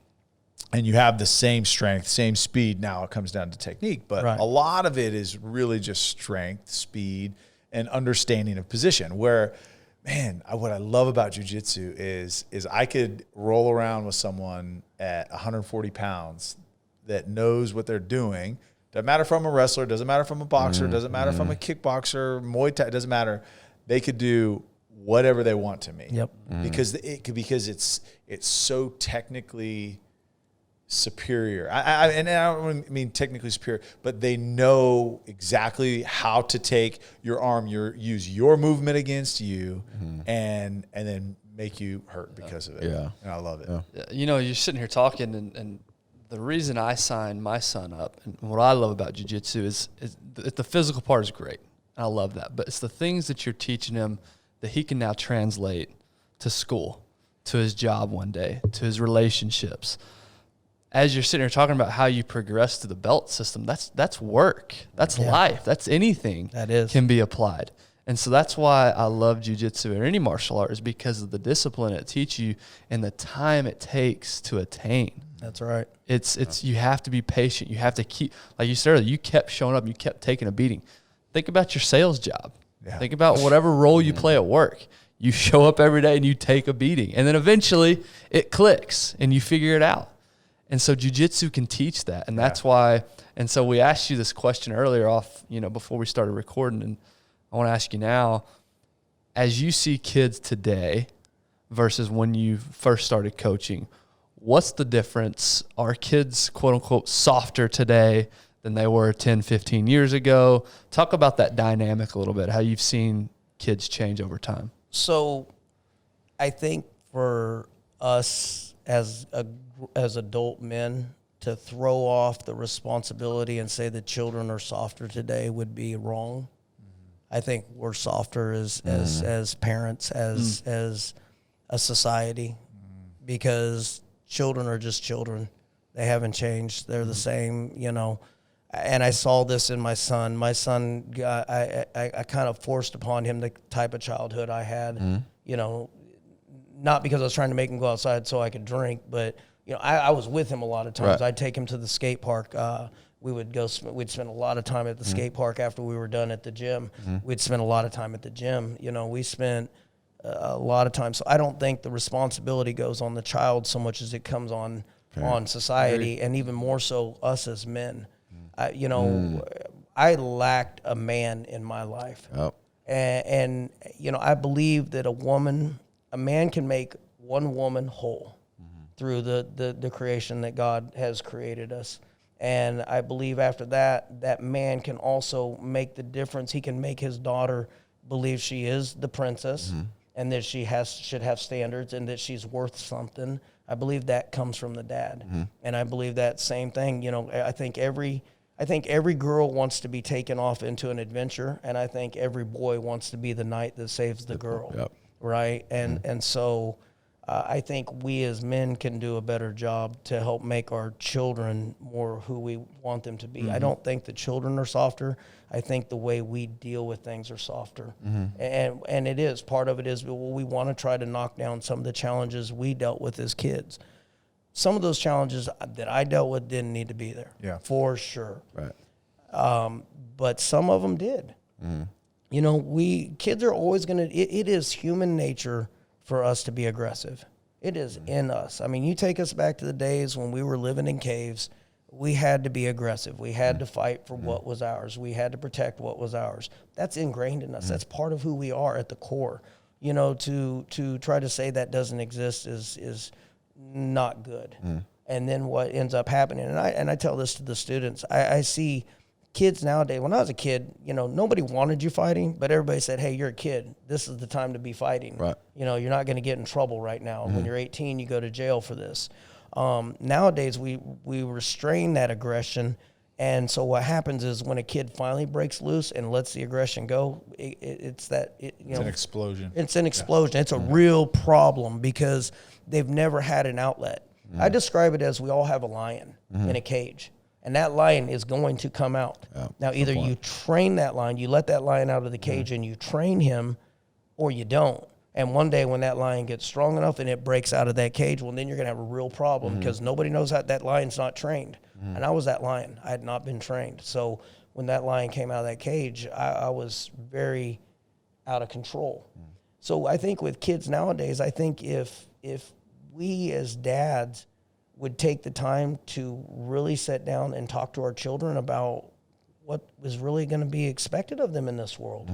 And you have the same strength, same speed. Now it comes down to technique, but a lot of it is really just strength, speed, and understanding of position. Where, man, what I love about jiu-jitsu is I could roll around with someone at 140 pounds that knows what they're doing. Doesn't matter if I'm a wrestler, doesn't matter if I'm a boxer, doesn't matter if I'm a kickboxer, Muay Thai, doesn't matter. They could do whatever they want to me. Yep. Because it's so technically superior. I don't mean technically superior, but they know exactly how to take your arm, use your movement against you, and then make you hurt because of it. Yeah. And I love it. Yeah. You're sitting here talking and the reason I signed my son up and what I love about jiu-jitsu is the physical part is great. I love that. But it's the things that you're teaching him that he can now translate to school, to his job one day, to his relationships. As you're sitting here talking about how you progress to the belt system, that's work. That's life. That's anything that can be applied. And so that's why I love jiu-jitsu or any martial art, is because of the discipline it teaches you and the time it takes to attain. That's right. It's you have to be patient. You have to keep, like you said earlier, you kept showing up, you kept taking a beating. Think about your sales job. Yeah. Think about whatever role you play at work. You show up every day and you take a beating. And then eventually it clicks and you figure it out. And so jiu-jitsu can teach that. And that's why, and so we asked you this question earlier off, before we started recording, and I want to ask you now, as you see kids today versus when you first started coaching, what's the difference? Are kids, quote unquote, softer today than they were 10, 15 years ago? Talk about that dynamic a little bit, how you've seen kids change over time. So I think for us as adult men to throw off the responsibility and say that children are softer today would be wrong. I think we're softer as parents, as a society, because children are just children. They haven't changed. They're the same, And I saw this in my son. My son, I kind of forced upon him the type of childhood I had, not because I was trying to make him go outside so I could drink, but, I was with him a lot of times. Right. I'd take him to the skate park. We'd spend a lot of time at the skate park after we were done at the gym. We'd spend a lot of time at the gym. We spent a lot of time. So I don't think the responsibility goes on the child so much as it comes on society, and even more so us as men. I lacked a man in my life. Yep. And I believe that a man can make one woman whole through the creation that God has created us. And I believe after that man can also make the difference. He can make his daughter believe she is the princess and that she should have standards and that she's worth something. I believe that comes from the dad. And I believe that same thing. I think every girl wants to be taken off into an adventure, and I think every boy wants to be the knight that saves the girl. Yep. Right? And so I think we as men can do a better job to help make our children more who we want them to be. I don't think the children are softer. I think the way we deal with things are softer. And it is. Part of it is we want to try to knock down some of the challenges we dealt with as kids. Some of those challenges that I dealt with didn't need to be there. Yeah. For sure. Right. But some of them did. Kids are always going to, it is human nature for us to be aggressive. It is in us. I mean, you take us back to the days when we were living in caves, we had to be aggressive. We had to fight for what was ours. We had to protect what was ours. That's ingrained in us. That's part of who we are at the core. To try to say that doesn't exist is not good. And then what ends up happening, and I tell this to the students, I see kids nowadays. When I was a kid, nobody wanted you fighting, but everybody said, hey, you're a kid. This is the time to be fighting. Right. You're not going to get in trouble right now. When you're 18, you go to jail for this. Nowadays, we restrain that aggression. And so what happens is when a kid finally breaks loose and lets the aggression go, it's an explosion. It's an explosion. It's a real problem because they've never had an outlet. I describe it as we all have a lion in a cage. And that lion is going to come out. Yeah, now, either you train that lion, you let that lion out of the cage and you train him, or you don't. And one day when that lion gets strong enough and it breaks out of that cage, well, then you're going to have a real problem because nobody knows how that lion's not trained. And I was that lion. I had not been trained. So when that lion came out of that cage, I was very out of control. So I think with kids nowadays, I think if we as dads would take the time to really sit down and talk to our children about what is really going to be expected of them in this world.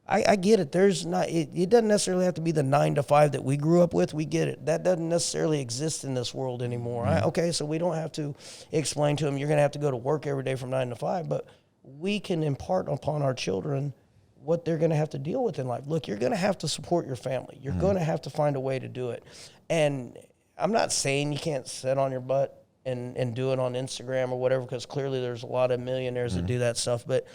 I get it. It doesn't necessarily have to be the 9 to 5 that we grew up with. We get it. That doesn't necessarily exist in this world anymore. Okay, so we don't have to explain to them, you're going to have to go to work every day from 9 to 5, but we can impart upon our children what they're going to have to deal with in life. Look, you're going to have to support your family. You're going to have to find a way to do it. And I'm not saying you can't sit on your butt and do it on Instagram or whatever, because clearly there's a lot of millionaires that do that stuff. But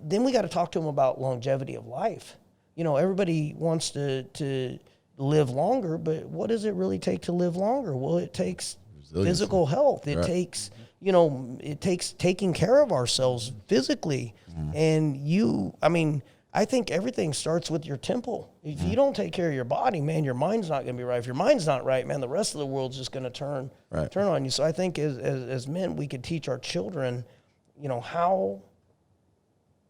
then we got to talk to them about longevity of life. Everybody wants to live longer, but what does it really take to live longer? Well, it takes physical health. It takes, it takes taking care of ourselves physically. And I think everything starts with your temple. If you don't take care of your body, man, your mind's not going to be right. If your mind's not right, man, the rest of the world's just going to turn on you. So I think as men, we could teach our children,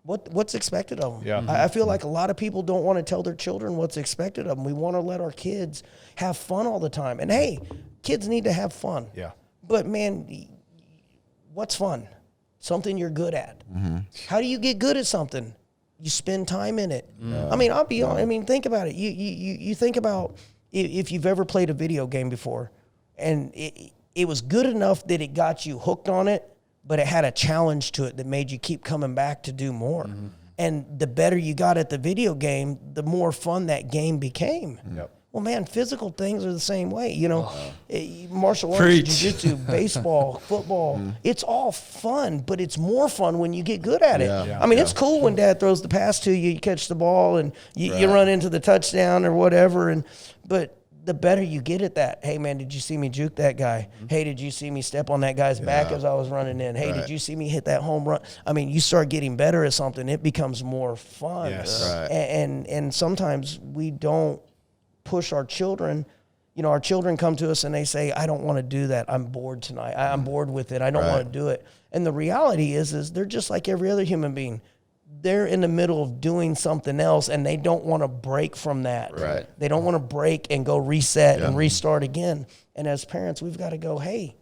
what's expected of them. Yeah. I feel like a lot of people don't want to tell their children what's expected of them. We want to let our kids have fun all the time. And hey, kids need to have fun. Yeah. But man, what's fun? Something you're good at. How do you get good at something? You spend time in it. I mean, I'll be honest. I mean, think about it. You think about if you've ever played a video game before, and it was good enough that it got you hooked on it, but it had a challenge to it that made you keep coming back to do more. And the better you got at the video game, the more fun that game became. Yep. Well, man, physical things are the same way. Martial arts, Preach. jiu-jitsu, baseball, football, it's all fun, but it's more fun when you get good at it. Yeah. I mean, it's cool when dad throws the pass to you, you catch the ball, and you run into the touchdown or whatever. But the better you get at that, hey, man, did you see me juke that guy? Hey, did you see me step on that guy's back as I was running in? Hey, did you see me hit that home run? I mean, you start getting better at something, it becomes more fun. Yes. Right. And sometimes we don't push our children. Our children come to us and they say, I don't want to do that. I'm bored tonight. I'm bored with it. I don't want to do it. And the reality is they're just like every other human being. They're in the middle of doing something else and they don't want to break from that. Right. They don't want to break and go reset and restart again. And as parents, we've got to go, hey,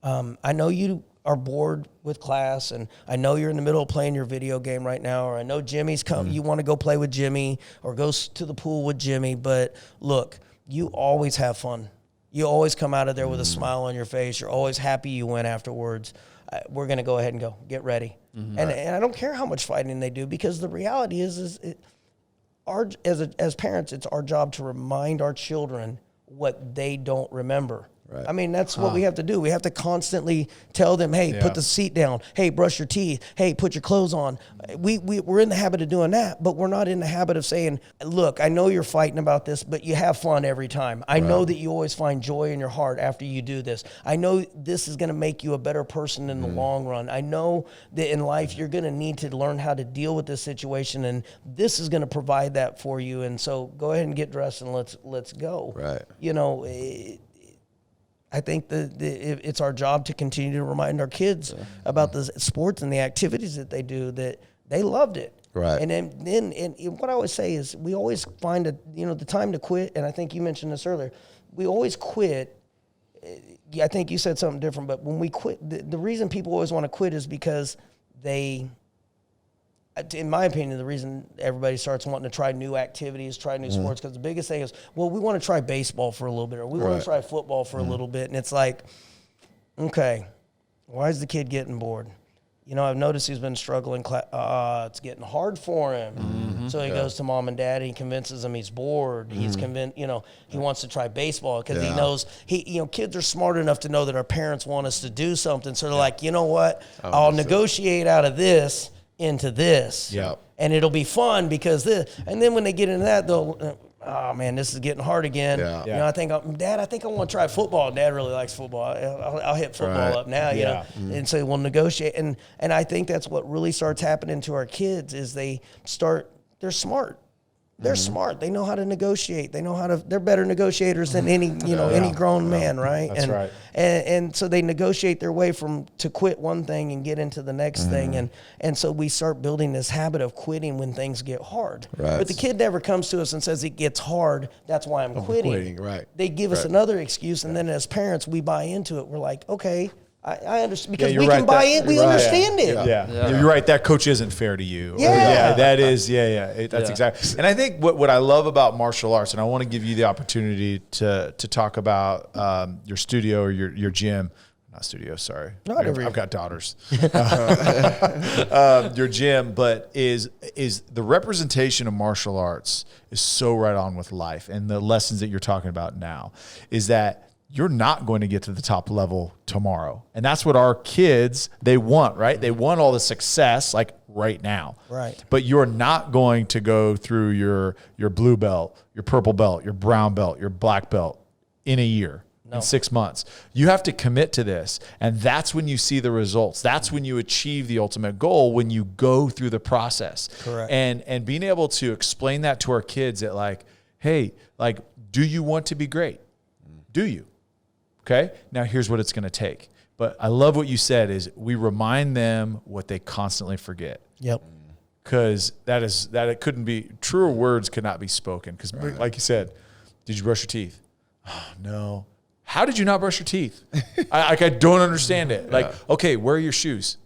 I know you are bored with class, and I know you're in the middle of playing your video game right now, or I know Jimmy's come, you want to go play with Jimmy or go to the pool with Jimmy, but look, you always have fun. You always come out of there with a smile on your face. You're always happy you went afterwards. We're going to go ahead and go. Get ready. And I don't care how much fighting they do, because the reality is as parents, it's our job to remind our children what they don't remember. Right. I mean, that's what we have to do. We have to constantly tell them, hey, put the seat down. Hey, brush your teeth. Hey, put your clothes on. We're in the habit of doing that, but we're not in the habit of saying, look, I know you're fighting about this, but you have fun every time. I know that you always find joy in your heart after you do this. I know this is going to make you a better person in the long run. I know that in life you're going to need to learn how to deal with this situation, and this is going to provide that for you. And so go ahead and get dressed and let's go. Right. I think it's our job to continue to remind our kids about the sports and the activities that they do, that they loved it. Right. And then what I always say is we always find the time to quit. And I think you mentioned this earlier. We always quit. I think you said something different, but when we quit, the reason people always want to quit is because in my opinion, the reason everybody starts wanting to try new activities, try new sports, because the biggest thing is, well, we want to try baseball for a little bit, or we want to try football for a little bit. And it's like, okay, why is the kid getting bored? I've noticed he's been struggling. It's getting hard for him. So he goes to mom and dad and he convinces them he's bored. He's convinced, he wants to try baseball because he knows kids are smart enough to know that our parents want us to do something. So they're like, you know what? I'll negotiate out of this into this. Yep. And it'll be fun because this. And then when they get into that, they'll, oh man, this is getting hard again. Yeah. I think I want to try football. Dad really likes football. I'll hit football up now, And so we'll negotiate. And I think that's what really starts happening to our kids is they're smart. They're smart. They know how to negotiate. They're better negotiators than any grown man, right? That's right. And so they negotiate their way to quit one thing and get into the next thing. And so we start building this habit of quitting when things get hard. Right. But the kid never comes to us and says it gets hard, that's why I'm quitting. Right. They give us another excuse, and then as parents, we buy into it. We're like, okay, I understand, because we can buy it. We understand it. Yeah. You're right. That coach isn't fair to you. That is. That's exactly. And I think what I love about martial arts, and I want to give you the opportunity to talk about your studio or your gym. Not studio, sorry. I've got daughters. Your gym, but is the representation of martial arts is so right on with life, and the lessons that you're talking about now is that you're not going to get to the top level tomorrow. And that's what our kids, they want, right? They want all the success like right now. Right. But you're not going to go through your blue belt, your purple belt, your brown belt, your black belt in a year. in 6 months. You have to commit to this. And that's when you see the results. That's when you achieve the ultimate goal, when you go through the process. Correct. And being able to explain that to our kids that like, hey, like, do you want to be great? Do you? Okay. Now here's what it's going to take. But I love what you said is we remind them what they constantly forget. Yep. Because that it couldn't be, truer words could not be spoken. Because like you said, did you brush your teeth? Oh, no. How did you not brush your teeth? I don't understand it. Like, okay, where are your shoes?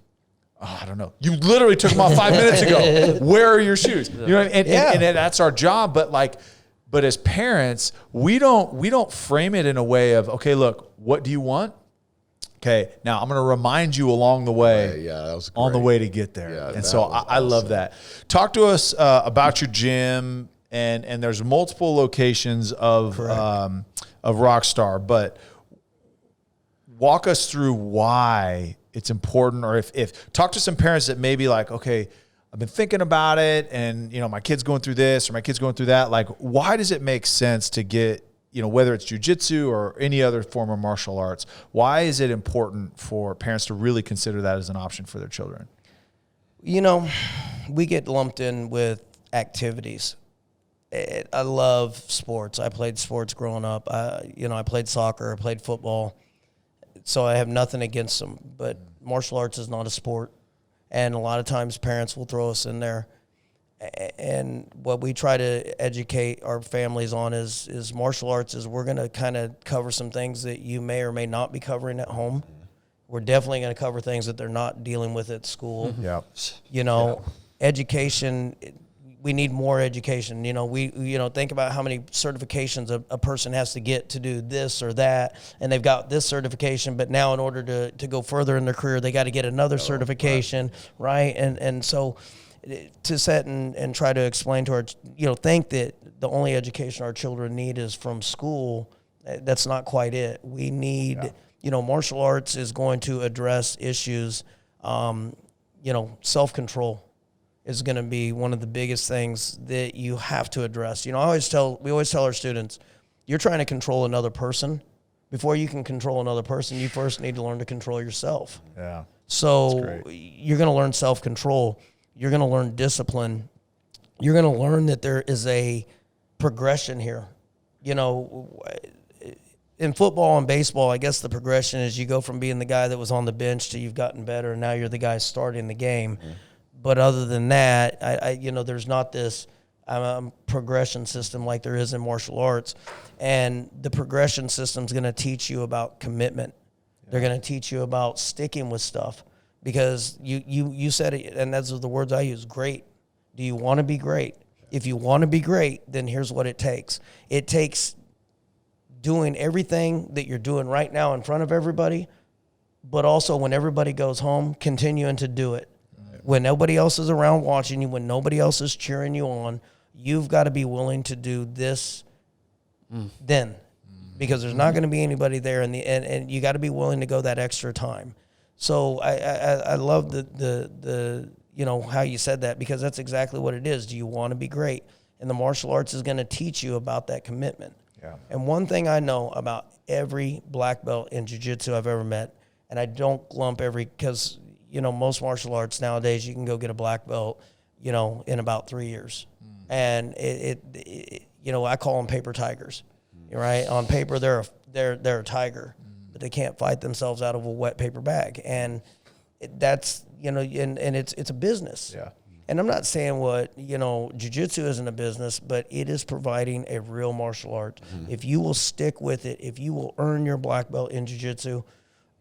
Oh, I don't know. You literally took them off 5 minutes ago. Where are your shoes? You know, and that's our job. But as parents, we don't frame it in a way of, okay, look, what do you want? Okay, now I'm going to remind you along the way, that was on the way to get there. Yeah, and so I love that. Talk to us about your gym, and there's multiple locations of Rockstar, but walk us through why it's important, or if talk to some parents that may be like, okay, I've been thinking about it, and my kid's going through this or my kid's going through that. Like, why does it make sense to get, whether it's jiu-jitsu or any other form of martial arts, why is it important for parents to really consider that as an option for their children? We get lumped in with activities. I love sports. I played sports growing up. I played soccer. I played football. So I have nothing against them. But martial arts is not a sport. And a lot of times parents will throw us in there. And what we try to educate our families on is martial arts is we're going to kind of cover some things that you may or may not be covering at home. We're definitely going to cover things that they're not dealing with at school. Yeah. Education, we need more education. We think about how many certifications a person has to get to do this or that, and they've got this certification, but now in order to go further in their career, they got to get another certification, right? And so to sit and try to explain to our, think that the only education our children need is from school, that's not quite it. We need, martial arts is going to address issues, self-control is going to be one of the biggest things that you have to address. We always tell our students, you're trying to control another person. Before you can control another person, you first need to learn to control yourself. Yeah. So you're going to learn self-control. You're going to learn discipline. You're going to learn that there is a progression here. In football and baseball, I guess the progression is you go from being the guy that was on the bench to you've gotten better, and now you're the guy starting the game. Mm-hmm. But other than that, there's not this progression system like there is in martial arts. And the progression system is going to teach you about commitment. Yeah. They're going to teach you about sticking with stuff. Because you said it, and that's the words I use, great. Do you want to be great? If you want to be great, then here's what it takes. It takes doing everything that you're doing right now in front of everybody, but also when everybody goes home, continuing to do it. When nobody else is around watching you, when nobody else is cheering you on, you've got to be willing to do this then. Because there's not going to be anybody there, and you got to be willing to go that extra time. So I love the how you said that, because that's exactly what it is. Do you want to be great? And the martial arts is going to teach you about that commitment. Yeah. And one thing I know about every black belt in jiu-jitsu I've ever met, and I don't lump because most martial arts nowadays you can go get a black belt, in about 3 years. And it I call them paper tigers, right? On paper they're a tiger, but they can't fight themselves out of a wet paper bag. And that's, and it's a business. Yeah. And I'm not saying jiu-jitsu isn't a business, but it is providing a real martial art. Mm-hmm. If you will stick with it, if you will earn your black belt in jiu-jitsu,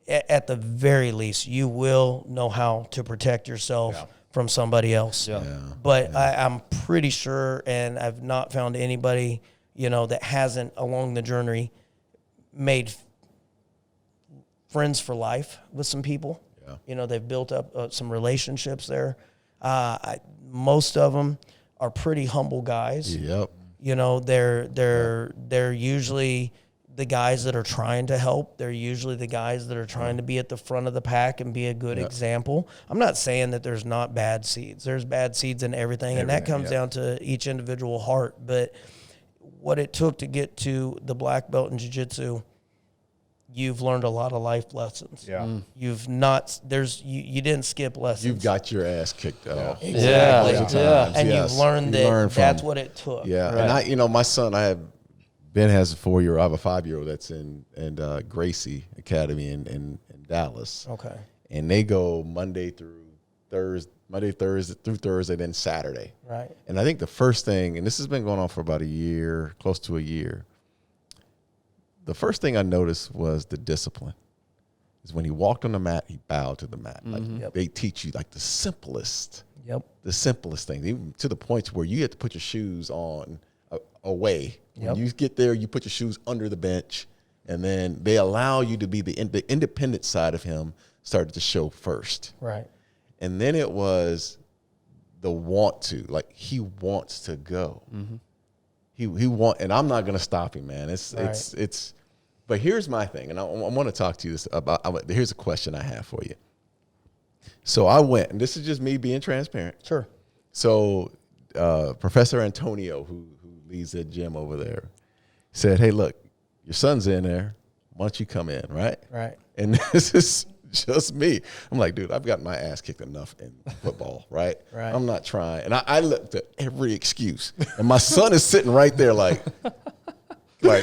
at the very least, you will know how to protect yourself from somebody else. Yeah. Yeah. But I'm pretty sure, and I've not found anybody, that hasn't along the journey made friends for life with some people. Yeah. They've built up some relationships there. Most of them are pretty humble guys. Yep. They're usually the guys that are trying to help. They're usually the guys that are trying to be at the front of the pack and be a good example. I'm not saying that there's not bad seeds. There's bad seeds in everything, and that comes down to each individual heart. But what it took to get to the black belt in jiu-jitsu, you've learned a lot of life lessons. Yeah. You've not, you didn't skip lessons. You've got your ass kicked off. Exactly. Yeah. And Yes. you've learned You that learn from- that's what it took. Yeah. Right. And my son, Ben has a 4-year-old. I have a 5-year-old that's in Gracie Academy in Dallas. Okay. And they go Monday through Thursday, then Saturday. Right. And I think the first thing, and this has been going on for about a year, close to a year. The first thing I noticed was the discipline. Is when he walked on the mat, he bowed to the mat. Like they teach you like the simplest things, even to the point where you have to put your shoes on away. When you get there, you put your shoes under the bench, and then they allow you to be the independent side of him started to show first. Right. And then it was the want to, like he wants to go. He and I'm not going to stop him, man. It's. But here's my thing, and I want to talk to you about. Here's a question I have for you. So I went, and this is just me being transparent. Sure. So Professor Antonio, who leads that gym over there, said, "Hey, look, your son's in there. Why don't you come in, right?" Right. And this is just me. I'm like, dude, I've gotten my ass kicked enough in football, right? Right. I'm not trying. And I looked at every excuse. And my son is sitting right there like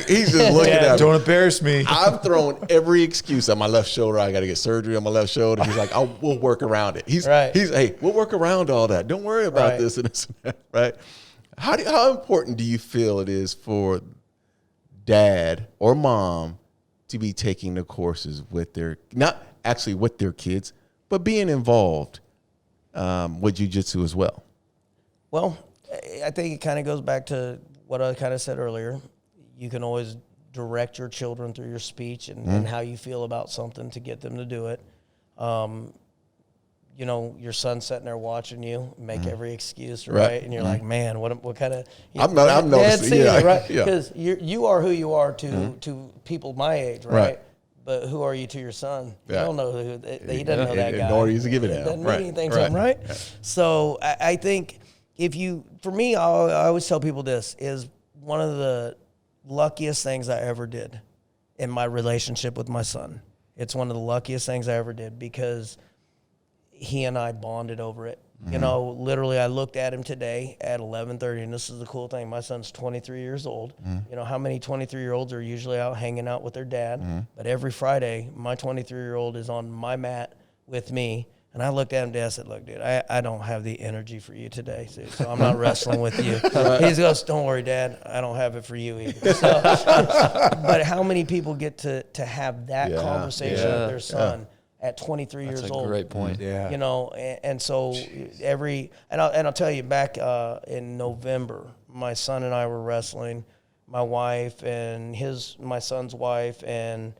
he's just looking at me. Don't embarrass me. I've thrown every excuse on my left shoulder. I got to get surgery on my left shoulder. He's like, we'll work around it. He's hey, we'll work around all that. Don't worry about this and this and that, right? How important do you feel it is for dad or mom to be taking the courses with their, not actually with their kids, but being involved with jiu-jitsu as well? Well, I think it kind of goes back to what I kind of said earlier. You can always direct your children through your speech and how you feel about something to get them to do it. You know, your son's sitting there watching you make every excuse, right? And you're like, man, what kind of? I'm noticing, right? Because you are who you are to people my age, right? But who are you to your son? You don't know who he doesn't know that guy. Nor does he give it It doesn't down. mean anything to him, right? So I think for me, I always tell people this is one of the luckiest things I ever did in my relationship with my son. It's one of the luckiest things I ever did because he and I bonded over it. You know, literally I looked at him today at 11:30, and this is the cool thing. My son's 23 years old. You know, how many 23-year-olds are usually out hanging out with their dad? But every Friday, my 23-year-old is on my mat with me. And I looked at him today, I said, look, dude, I don't have the energy for you today, so I'm not wrestling with you. He goes, don't worry, Dad, I don't have it for you either. So, but how many people get to have that conversation with their son at 23 years old? That's a great point. Yeah. You know, and so I'll tell you, back in November, my son and I were wrestling, my wife and my son's wife and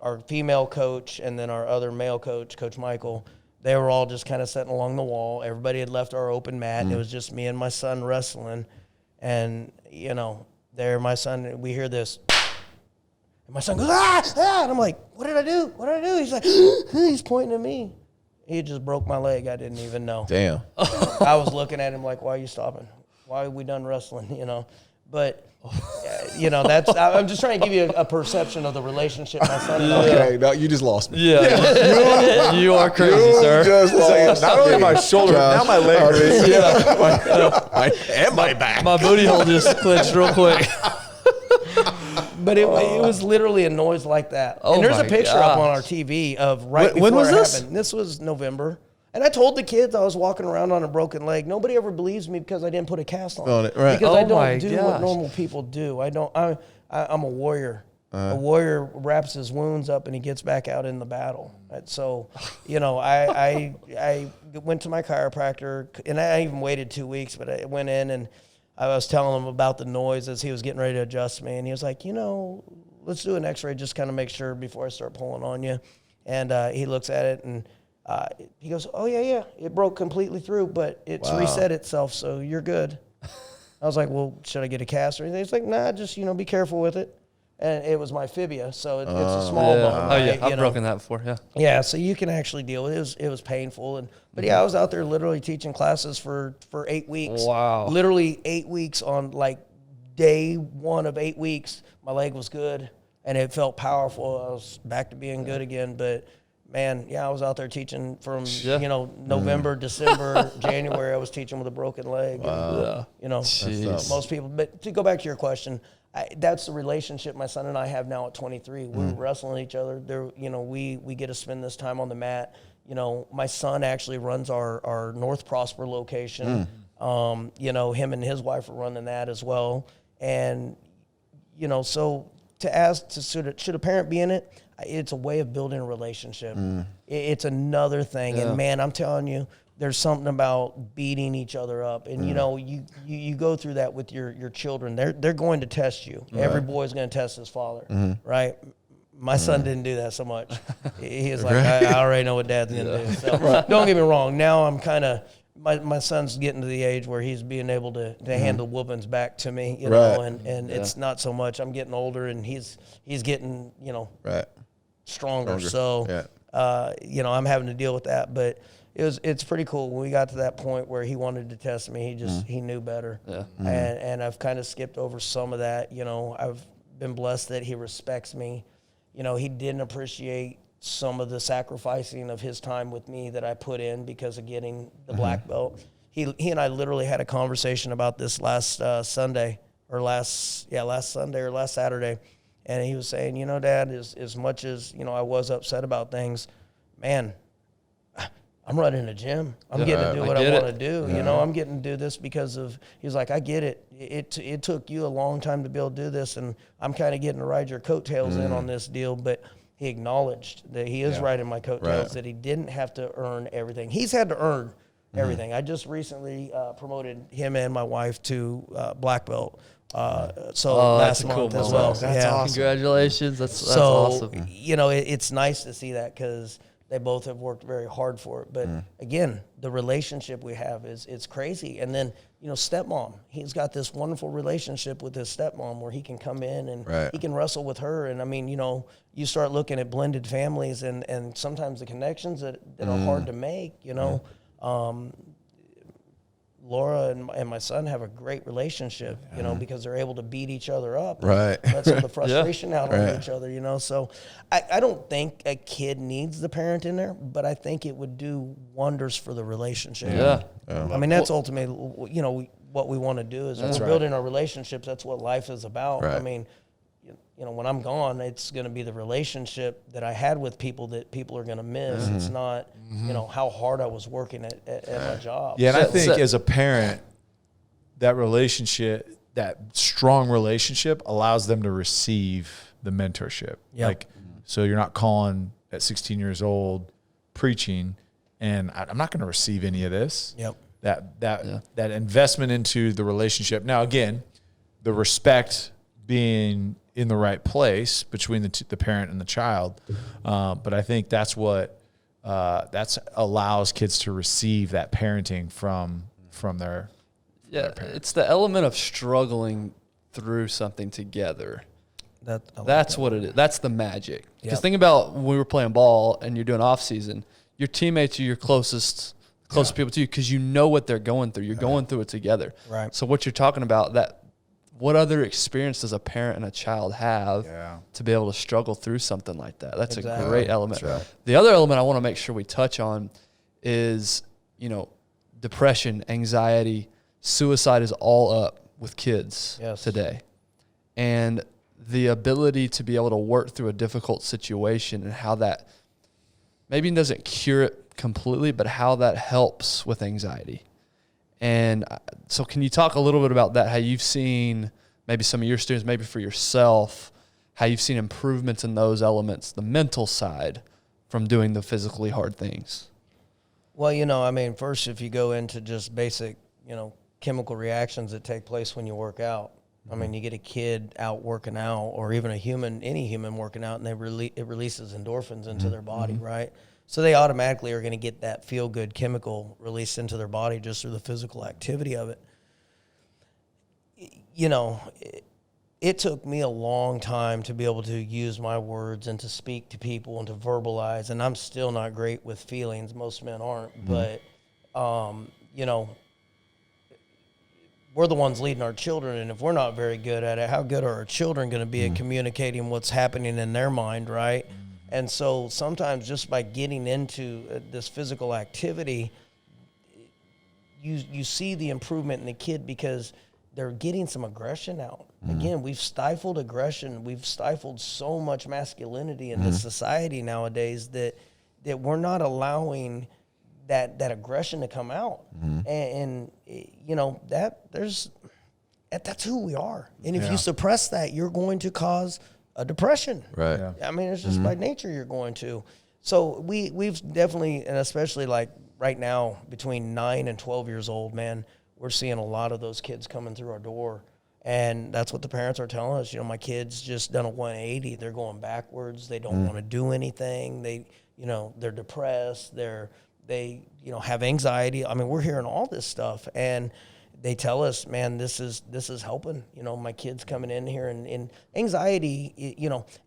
our female coach and then our other male coach, Coach Michael, they were all just kind of sitting along the wall. Everybody had left our open mat, and it was just me and my son wrestling. And, you know, my son, we hear this. And my son goes, ah! And I'm like, what did I do? What did I do? He's like, he's pointing at me. He just broke my leg. I didn't even know. Damn. I was looking at him like, why are you stopping? Why are we done wrestling? You know, but you know, I'm just trying to give you a perception of the relationship my son and I. Okay, no, you just lost me. Yeah. You are crazy, sir. Just lost Not only my shoulder, now my leg hurts. And my back. My booty hole just clenched real quick. But it was literally a noise like that. Oh and there's a my picture up on gosh. our TV of right When before was it this? happened. This was November. And I told the kids I was walking around on a broken leg. Nobody ever believes me because I didn't put a cast on it, right. Because Oh I my don't do what gosh. normal people do. I'm a warrior. A warrior wraps his wounds up and he gets back out in the battle. And so, you know, I went to my chiropractor, and I even waited 2 weeks, but I went in and I was telling him about the noise as he was getting ready to adjust me. And he was like, you know, let's do an x-ray, just kind of make sure before I start pulling on you. And he looks at it and he goes, oh, yeah, it broke completely through, but it's reset itself, so you're good. I was like, well, should I get a cast or anything? He's like, nah, just, be careful with it. And it was my fibia, so it's a small bone. Oh, yeah. right? I've broken that before, yeah. Yeah, so you can actually deal with it. It was painful. But yeah, I was out there literally teaching classes for 8 weeks. Wow. Literally 8 weeks on, like, day 1 of 8 weeks. My leg was good. and it felt powerful. I was back to being good again, but man, I was out there teaching from, November, December, January, I was teaching with a broken leg. Wow. And, most people, but to go back to your question, that's the relationship my son and I have now at 23. We're wrestling each other. We get to spend this time on the mat. My son actually runs our North Prosper location. Him and his wife are running that as well. And, so to ask, should a parent be in it? It's a way of building a relationship. It's another thing. And man, I'm telling you, there's something about beating each other up. And, you go through that with your children. They're going to test you. Right. Every boy's going to test his father, right? My son didn't do that so much. He was like, I already know what dad's going to do. So don't get me wrong. Now I'm kind of, my son's getting to the age where he's being able to handle whoopings back to me, and it's not so much. I'm getting older and he's getting, stronger. So, I'm having to deal with that, but it's pretty cool. When we got to that point where he wanted to test me, he knew better. Yeah. And I've kind of skipped over some of that. I've been blessed that he respects me. He didn't appreciate some of the sacrificing of his time with me that I put in because of getting the black belt. He and I literally had a conversation about this last Saturday. And he was saying, Dad, as much as, I was upset about things, man, I'm running a gym. I'm getting to do what I want to do. Yeah. I'm getting to do this because of, he's like, I get it. It took you a long time to be able to do this, and I'm kind of getting to ride your coattails in on this deal. But he acknowledged that he is riding my coattails, that he didn't have to earn everything. He's had to earn everything. I just recently promoted him and my wife to black belt. Last month as well. That's awesome. Congratulations. That's awesome. It's nice to see that because they both have worked very hard for it. But again, the relationship we have it's crazy. And then, stepmom, he's got this wonderful relationship with his stepmom where he can come in and he can wrestle with her. And I mean, you start looking at blended families and sometimes the connections that are hard to make, Laura and my son have a great relationship, because they're able to beat each other up. Right. Let some of the frustration out on each other, So I don't think a kid needs the parent in there, but I think it would do wonders for the relationship. Yeah. I mean, that's ultimately, what we want to do is we're building our relationships. That's what life is about. Right. I mean, when I'm gone, it's going to be the relationship that I had with people that people are going to miss. It's not, how hard I was working at my job. Yeah, and I think as a parent, that relationship, that strong relationship allows them to receive the mentorship. Yep. So you're not calling at 16 years old preaching, and I'm not going to receive any of this. Yep. That investment into the relationship. Now, again, the respect being in the right place between the parent and the child. But I think that's what allows kids to receive that parenting from their parents. It's the element of struggling through something together. That's what it is. That's the magic. Because think about when we were playing ball and you're doing off season, your teammates are your closest people to you because you know what they're going through. You're going through it together. Right. So what you're talking about, what other experience does a parent and a child have to be able to struggle through something like that? That's a great element. Right. The other element I want to make sure we touch on is, depression, anxiety, suicide is all up with kids today. And the ability to be able to work through a difficult situation and how that maybe doesn't cure it completely, but how that helps with anxiety. And so can you talk a little bit about that, how you've seen maybe some of your students, maybe for yourself, how you've seen improvements in those elements, the mental side, from doing the physically hard things? Well, first, if you go into just basic, chemical reactions that take place when you work out, you get a kid out working out or even any human working out, and it releases endorphins into their body, right? So they automatically are going to get that feel-good chemical released into their body just through the physical activity of it. It took me a long time to be able to use my words and to speak to people and to verbalize, and I'm still not great with feelings. Most men aren't, but, we're the ones leading our children, and if we're not very good at it, how good are our children going to be at communicating what's happening in their mind, right? And so sometimes just by getting into this physical activity, you see the improvement in the kid because they're getting some aggression out. Again, we've stifled aggression. We've stifled so much masculinity in this society nowadays that we're not allowing that aggression to come out. And you know, that's who we are. And if you suppress that, you're going to cause a depression. Right. Yeah. I mean, it's just by nature you're going to. So we've definitely, and especially like right now, between 9 and 12 years old, man, we're seeing a lot of those kids coming through our door. And that's what the parents are telling us. You know, my kid's just done a 180. They're going backwards. They don't want to do anything. They're depressed. They have anxiety. I mean, we're hearing all this stuff, and they tell us, man, this is helping. You know, my kid's coming in here, and anxiety,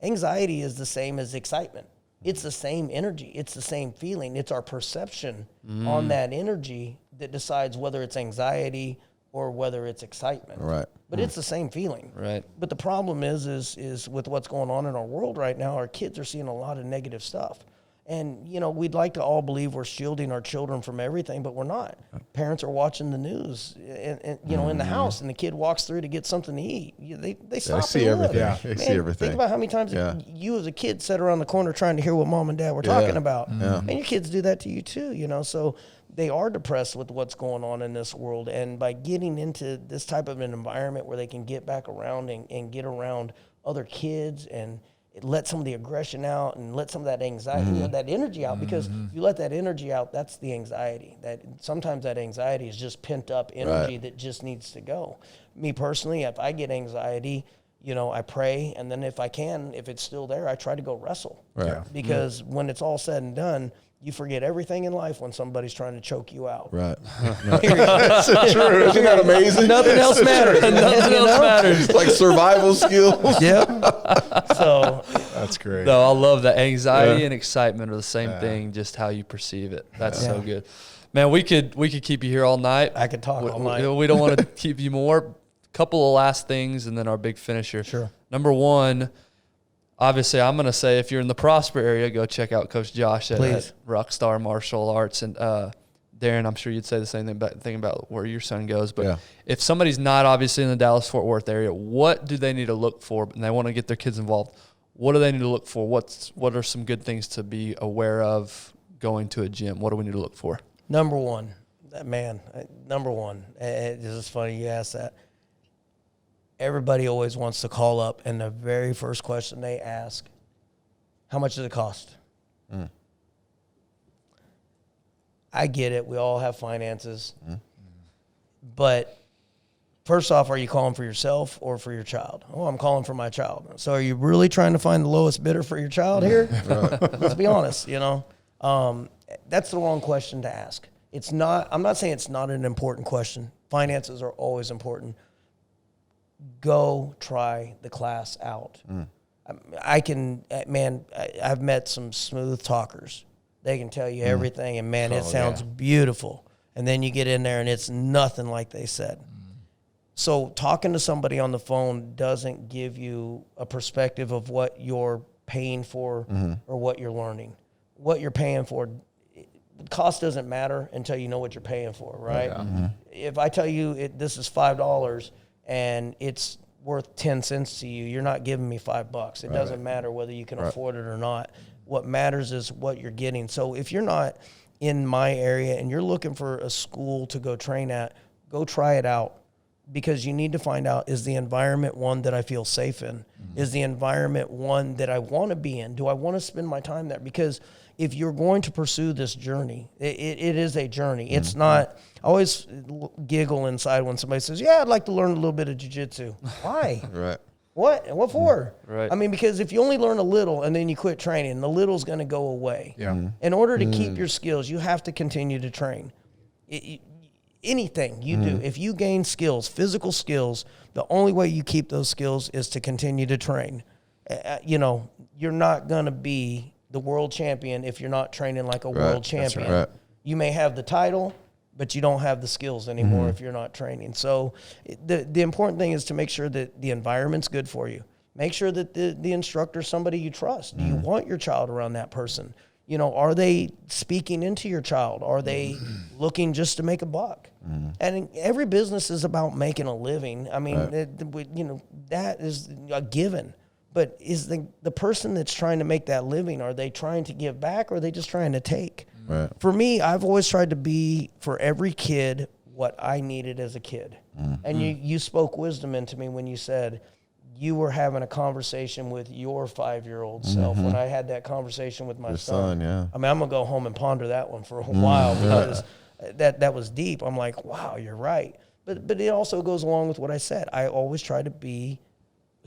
anxiety is the same as excitement. It's the same energy. It's the same feeling. It's our perception on that energy that decides whether it's anxiety or whether it's excitement. Right. But it's the same feeling. Right. But the problem is with what's going on in our world right now, our kids are seeing a lot of negative stuff. And, you know, we'd like to all believe we're shielding our children from everything, but we're not. Parents are watching the news, and in the house, and the kid walks through to get something to eat. They stop. They see everything. Yeah. They see everything. Think about how many times you as a kid sat around the corner trying to hear what mom and dad were talking about. Yeah. And your kids do that to you too, you know. So they are depressed with what's going on in this world. And by getting into this type of an environment where they can get back around and get around other kids and let some of the aggression out and let some of that anxiety, that energy out, because if you let that energy out, that's the anxiety. That sometimes that anxiety is just pent up energy that just needs to go. Me personally, if I get anxiety, I pray, and then if it's still there, I try to go wrestle. Right. Because when it's all said and done, you forget everything in life when somebody's trying to choke you out. Right. That's true. Isn't that amazing? Nothing else matters. Nothing else matters. Like survival skills. Yep. So That's great. No, I love that. Anxiety and excitement are the same thing, just how you perceive it. That's so good. Man, we could keep you here all night. I could talk all night. We don't want to keep you more. Couple of last things and then our big finisher. Sure. Number one, obviously, I'm going to say if you're in the Prosper area, go check out Coach Josh at Rockstar Martial Arts. And Darren, I'm sure you'd say the same thing about where your son goes. But if somebody's not obviously in the Dallas-Fort Worth area, what do they need to look for? And they want to get their kids involved. What do they need to look for? What are some good things to be aware of going to a gym? What do we need to look for? Number one, this is funny you asked that. Everybody always wants to call up, and the very first question they ask, how much does it cost? I get it. We all have finances. But first off, are you calling for yourself or for your child? Oh, I'm calling for my child. So are you really trying to find the lowest bidder for your child here? Let's be honest, that's the wrong question to ask. I'm not saying it's not an important question. Finances are always important. Go try the class out. I've met some smooth talkers. They can tell you everything, and man, it sounds beautiful. And then you get in there and it's nothing like they said. So talking to somebody on the phone doesn't give you a perspective of what you're paying for or what you're learning. What you're paying for, cost doesn't matter until you know what you're paying for, right? If I tell you this is $5 and it's worth 10 cents to you, you're not giving me $5. It doesn't matter whether you can afford it or not. What matters is what you're getting. So if you're not in my area and you're looking for a school to go train at, go try it out, because you need to find out, is the environment one that I feel safe in? Is the environment one that I want to be in? Do I want to spend my time there? Because if you're going to pursue this journey, it is a journey. It's not, I always giggle inside when somebody says, I'd like to learn a little bit of jiu-jitsu. Why? What for? I mean, because if you only learn a little and then you quit training, the little's going to go away. In order to keep your skills, you have to continue to train. Anything you do, if you gain skills, physical skills, the only way you keep those skills is to continue to train. You're not going to be the world champion if you're not training like a world champion. You may have the title, but you don't have the skills anymore if you're not training. So the important thing is to make sure that the environment's good for you. Make sure that the instructor's somebody you trust. Do you want your child around that person? You know, are they speaking into your child? Are they looking just to make a buck? And every business is about making a living. I mean, that is a given. But is the person that's trying to make that living, are they trying to give back, or are they just trying to take? Right. For me, I've always tried to be, for every kid, what I needed as a kid. And you spoke wisdom into me when you said you were having a conversation with your 5-year-old self when I had that conversation with my son. Yeah. I mean, I'm going to go home and ponder that one for a while because that was deep. I'm like, wow, you're right. But it also goes along with what I said. I always try to be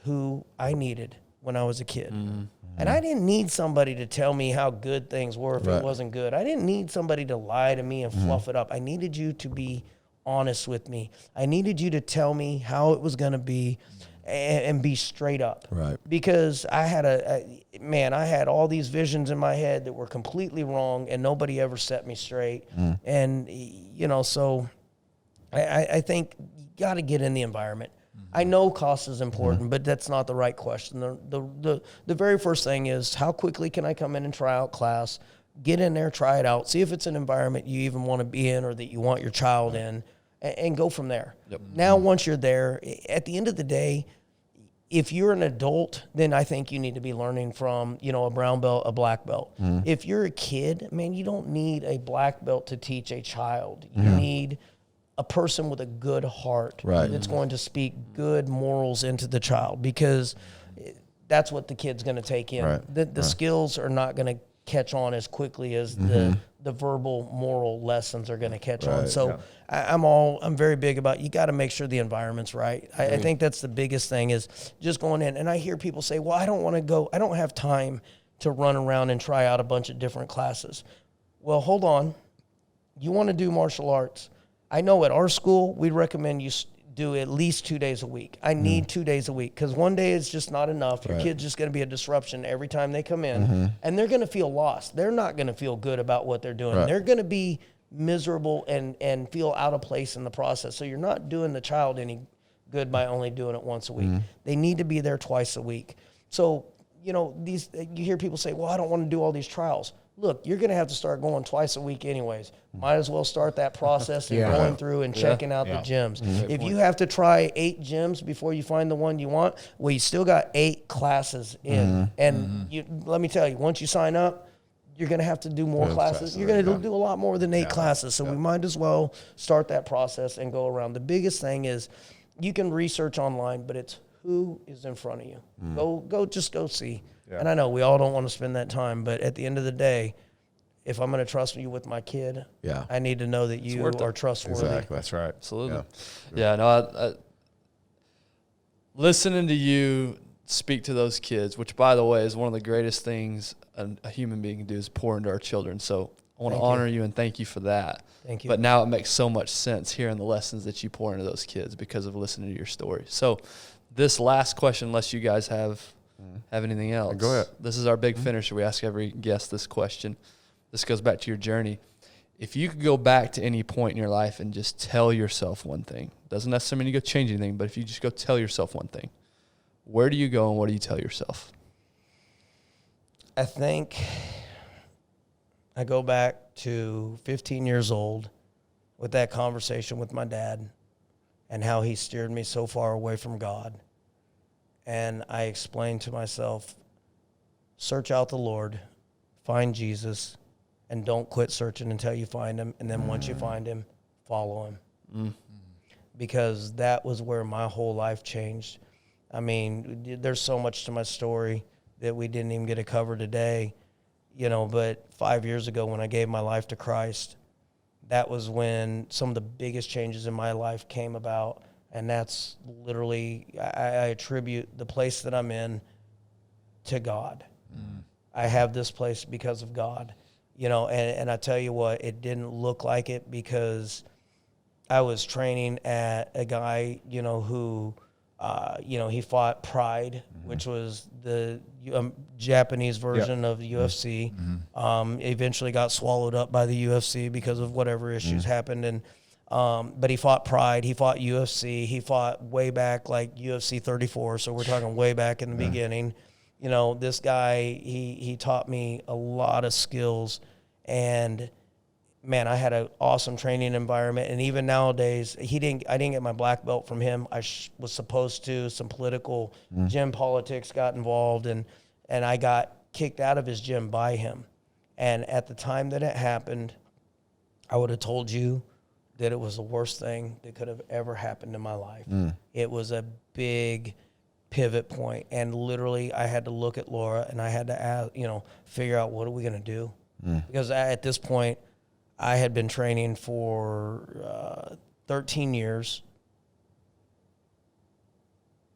who I needed when I was a kid. And I didn't need somebody to tell me how good things were if it wasn't good. I didn't need somebody to lie to me and fluff it up. I needed you to be honest with me. I needed you to tell me how it was going to be and be straight up. Right. Because I had I had all these visions in my head that were completely wrong, and nobody ever set me straight. And, so I think you got to get in the environment. I know cost is important, but that's not the right question. The very first thing is, how quickly can I come in and try out class, get in there, try it out, see if it's an environment you even want to be in or that you want your child in, and go from there. Now, once you're there, at the end of the day, if you're an adult, then I think you need to be learning from, a brown belt, a black belt. If you're a kid, man, you don't need a black belt to teach a child. You need a person with a good heart that's going to speak good morals into the child, because that's what the kid's going to take in. The skills are not going to catch on as quickly as the verbal moral lessons are going to catch on. So I'm very big about, you got to make sure the environment's right. I think that's the biggest thing, is just going in. And I hear people say, well, I don't want to go, I don't have time to run around and try out a bunch of different classes. Well, hold on. You want to do martial arts. I know at our school, we recommend you do at least 2 days a week. I need 2 days a week, because one day is just not enough. Your kid's just going to be a disruption every time they come in, and they're going to feel lost. They're not going to feel good about what they're doing. They're going to be miserable and feel out of place in the process. So you're not doing the child any good by only doing it once a week. They need to be there twice a week. So, you hear people say, well, I don't want to do all these trials. Look, you're going to have to start going twice a week anyways. Might as well start that process and going through and checking out the gyms. If you have to try 8 gyms before you find the one you want, well, you still got 8 classes in. And let me tell you, once you sign up, you're going to have to do more classes. You're going to do a lot more than 8 classes. So we might as well start that process and go around. The biggest thing is, you can research online, but it's who is in front of you. Just go see. And I know we all don't want to spend that time, but at the end of the day, if I'm going to trust you with my kid, I need to know that you are trustworthy. Exactly. That's right. Absolutely. I listening to you speak to those kids, which, by the way, is one of the greatest things a human being can do, is pour into our children. So I want to honor you and thank you for that. Thank you. But now it makes so much sense hearing the lessons that you pour into those kids because of listening to your story. So this last question, unless you guys have anything else. Go ahead. This is our big finisher. We ask every guest this question. This goes back to your journey. If you could go back to any point in your life and just tell yourself one thing, doesn't necessarily mean you go change anything, but if you just go tell yourself one thing, where do you go and what do you tell yourself? I think I go back to 15 years old with that conversation with my dad and how he steered me so far away from God. And I explained to myself, search out the Lord, find Jesus, and don't quit searching until you find him. And then once you find him, follow him. Because that was where my whole life changed. I mean, there's so much to my story that we didn't even get to cover today, but 5 years ago when I gave my life to Christ, that was when some of the biggest changes in my life came about. And that's literally, I attribute the place that I'm in to God. I have this place because of God, and I tell you what, it didn't look like it, because I was training at a guy, who He fought Pride, which was the Japanese version of the UFC. Eventually got swallowed up by the UFC because of whatever issues happened. And but he fought Pride. He fought UFC. He fought way back like UFC 34. So we're talking way back in the beginning. This guy, he taught me a lot of skills, and man, I had an awesome training environment. And even nowadays, I didn't get my black belt from him. I was supposed to. Some political gym politics got involved, and I got kicked out of his gym by him. And at the time that it happened, I would have told you that it was the worst thing that could have ever happened in my life. It was a big pivot point, and literally I had to look at Laura and I had to ask, figure out what are we going to do? Because at this point, I had been training for 13 years.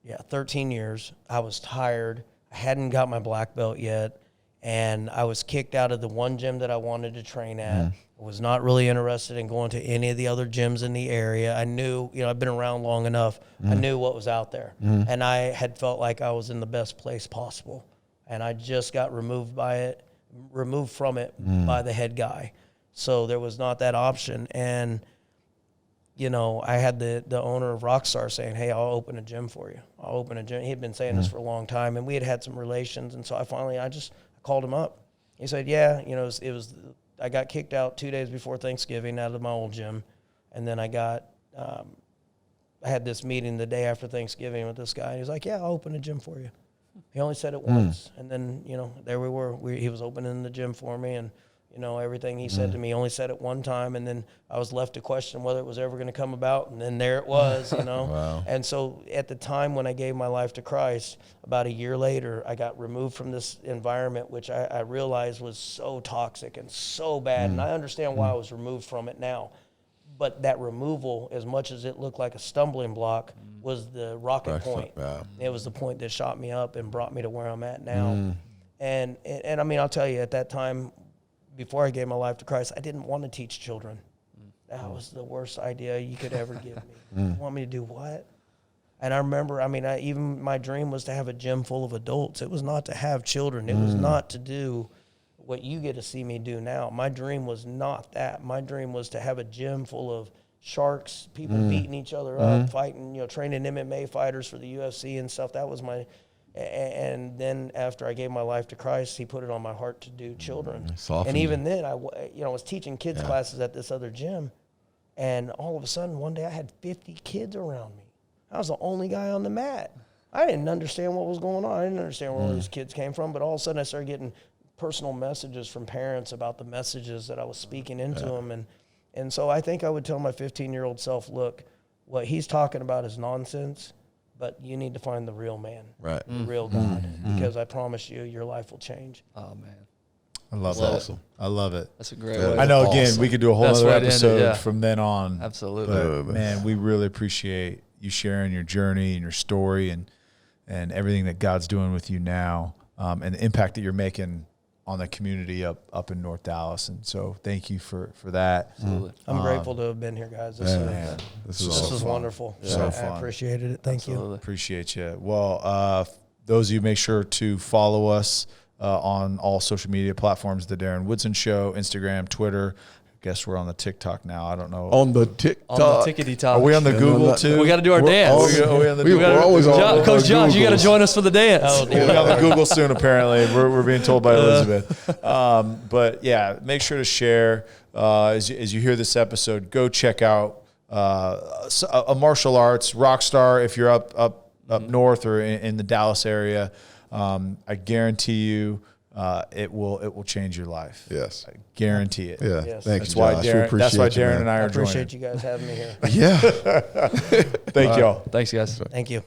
Yeah, 13 years. I was tired. I hadn't got my black belt yet, and I was kicked out of the one gym that I wanted to train at. I was not really interested in going to any of the other gyms in the area. I knew, I've been around long enough. I knew what was out there, and I had felt like I was in the best place possible. And I just got removed from it by the head guy. So there was not that option. And, I had the owner of Rockstar saying, hey, I'll open a gym for you. I'll open a gym. He had been saying this for a long time, and we had some relations. And so I called him up. He said, yeah, I got kicked out 2 days before Thanksgiving out of my old gym. And then I had this meeting the day after Thanksgiving with this guy. He was like, yeah, I'll open a gym for you. He only said it once. And then, there we were. He was opening the gym for me, and everything he said to me, only said it one time, and then I was left to question whether it was ever going to come about, and then there it was, Wow. And so at the time when I gave my life to Christ, about a year later, I got removed from this environment, which I realized was so toxic and so bad, and I understand why I was removed from it now. But that removal, as much as it looked like a stumbling block, was the rocket point. Wow. It was the point that shot me up and brought me to where I'm at now. And I mean, I'll tell you, at that time, before I gave my life to Christ, I didn't want to teach children. That was the worst idea you could ever give me. You want me to do what? And I remember, even my dream was to have a gym full of adults. It was not to have children. It was not to do what you get to see me do now. My dream was not that. My dream was to have a gym full of sharks, people beating each other up, fighting, training MMA fighters for the UFC and stuff. That was my... And then after I gave my life to Christ, he put it on my heart to do children. And even then, I was teaching kids classes at this other gym, and all of a sudden, one day I had 50 kids around me. I was the only guy on the mat. I didn't understand what was going on. I didn't understand where all these kids came from, but all of a sudden I started getting personal messages from parents about the messages that I was speaking into them. And so I think I would tell my 15-year-old self, look, what he's talking about is nonsense, but you need to find the real man, right? The real God, because I promise you, your life will change. Oh, man. I love that. Awesome. I love it. That's a great way. I know, again, we could do a whole other episode it, from then on. Absolutely. But, man, we really appreciate you sharing your journey and your story and everything that God's doing with you now, and the impact that you're making on the community up in North Dallas. And so thank you for that. Absolutely. I'm grateful to have been here, guys. This is wonderful. So I fun. appreciated it. Thank you. Appreciate you. Well, those of you, make sure to follow us on all social media platforms, The Darren Woodson Show, Instagram, Twitter. I guess we're on the TikTok now. I don't know. On the TikTok. On the tickety-tock. Are we on the Google too? We got to do our dance. Are we on the We're always on Coach Josh, you got to join us for the dance. Oh, We'll be on the Google soon, apparently. We're being told by Elizabeth. But, yeah, make sure to share. As you hear this episode, go check out a martial arts, Rockstar, if you're up north or in the Dallas area. I guarantee you it will change your life. Yes. I guarantee it. Yeah. Yes. Thank That's you, why Josh. Darren, that's why Darren man. and I are I appreciate joining. you guys having me here. Yeah. Thank y'all. Thanks, guys. Thank you.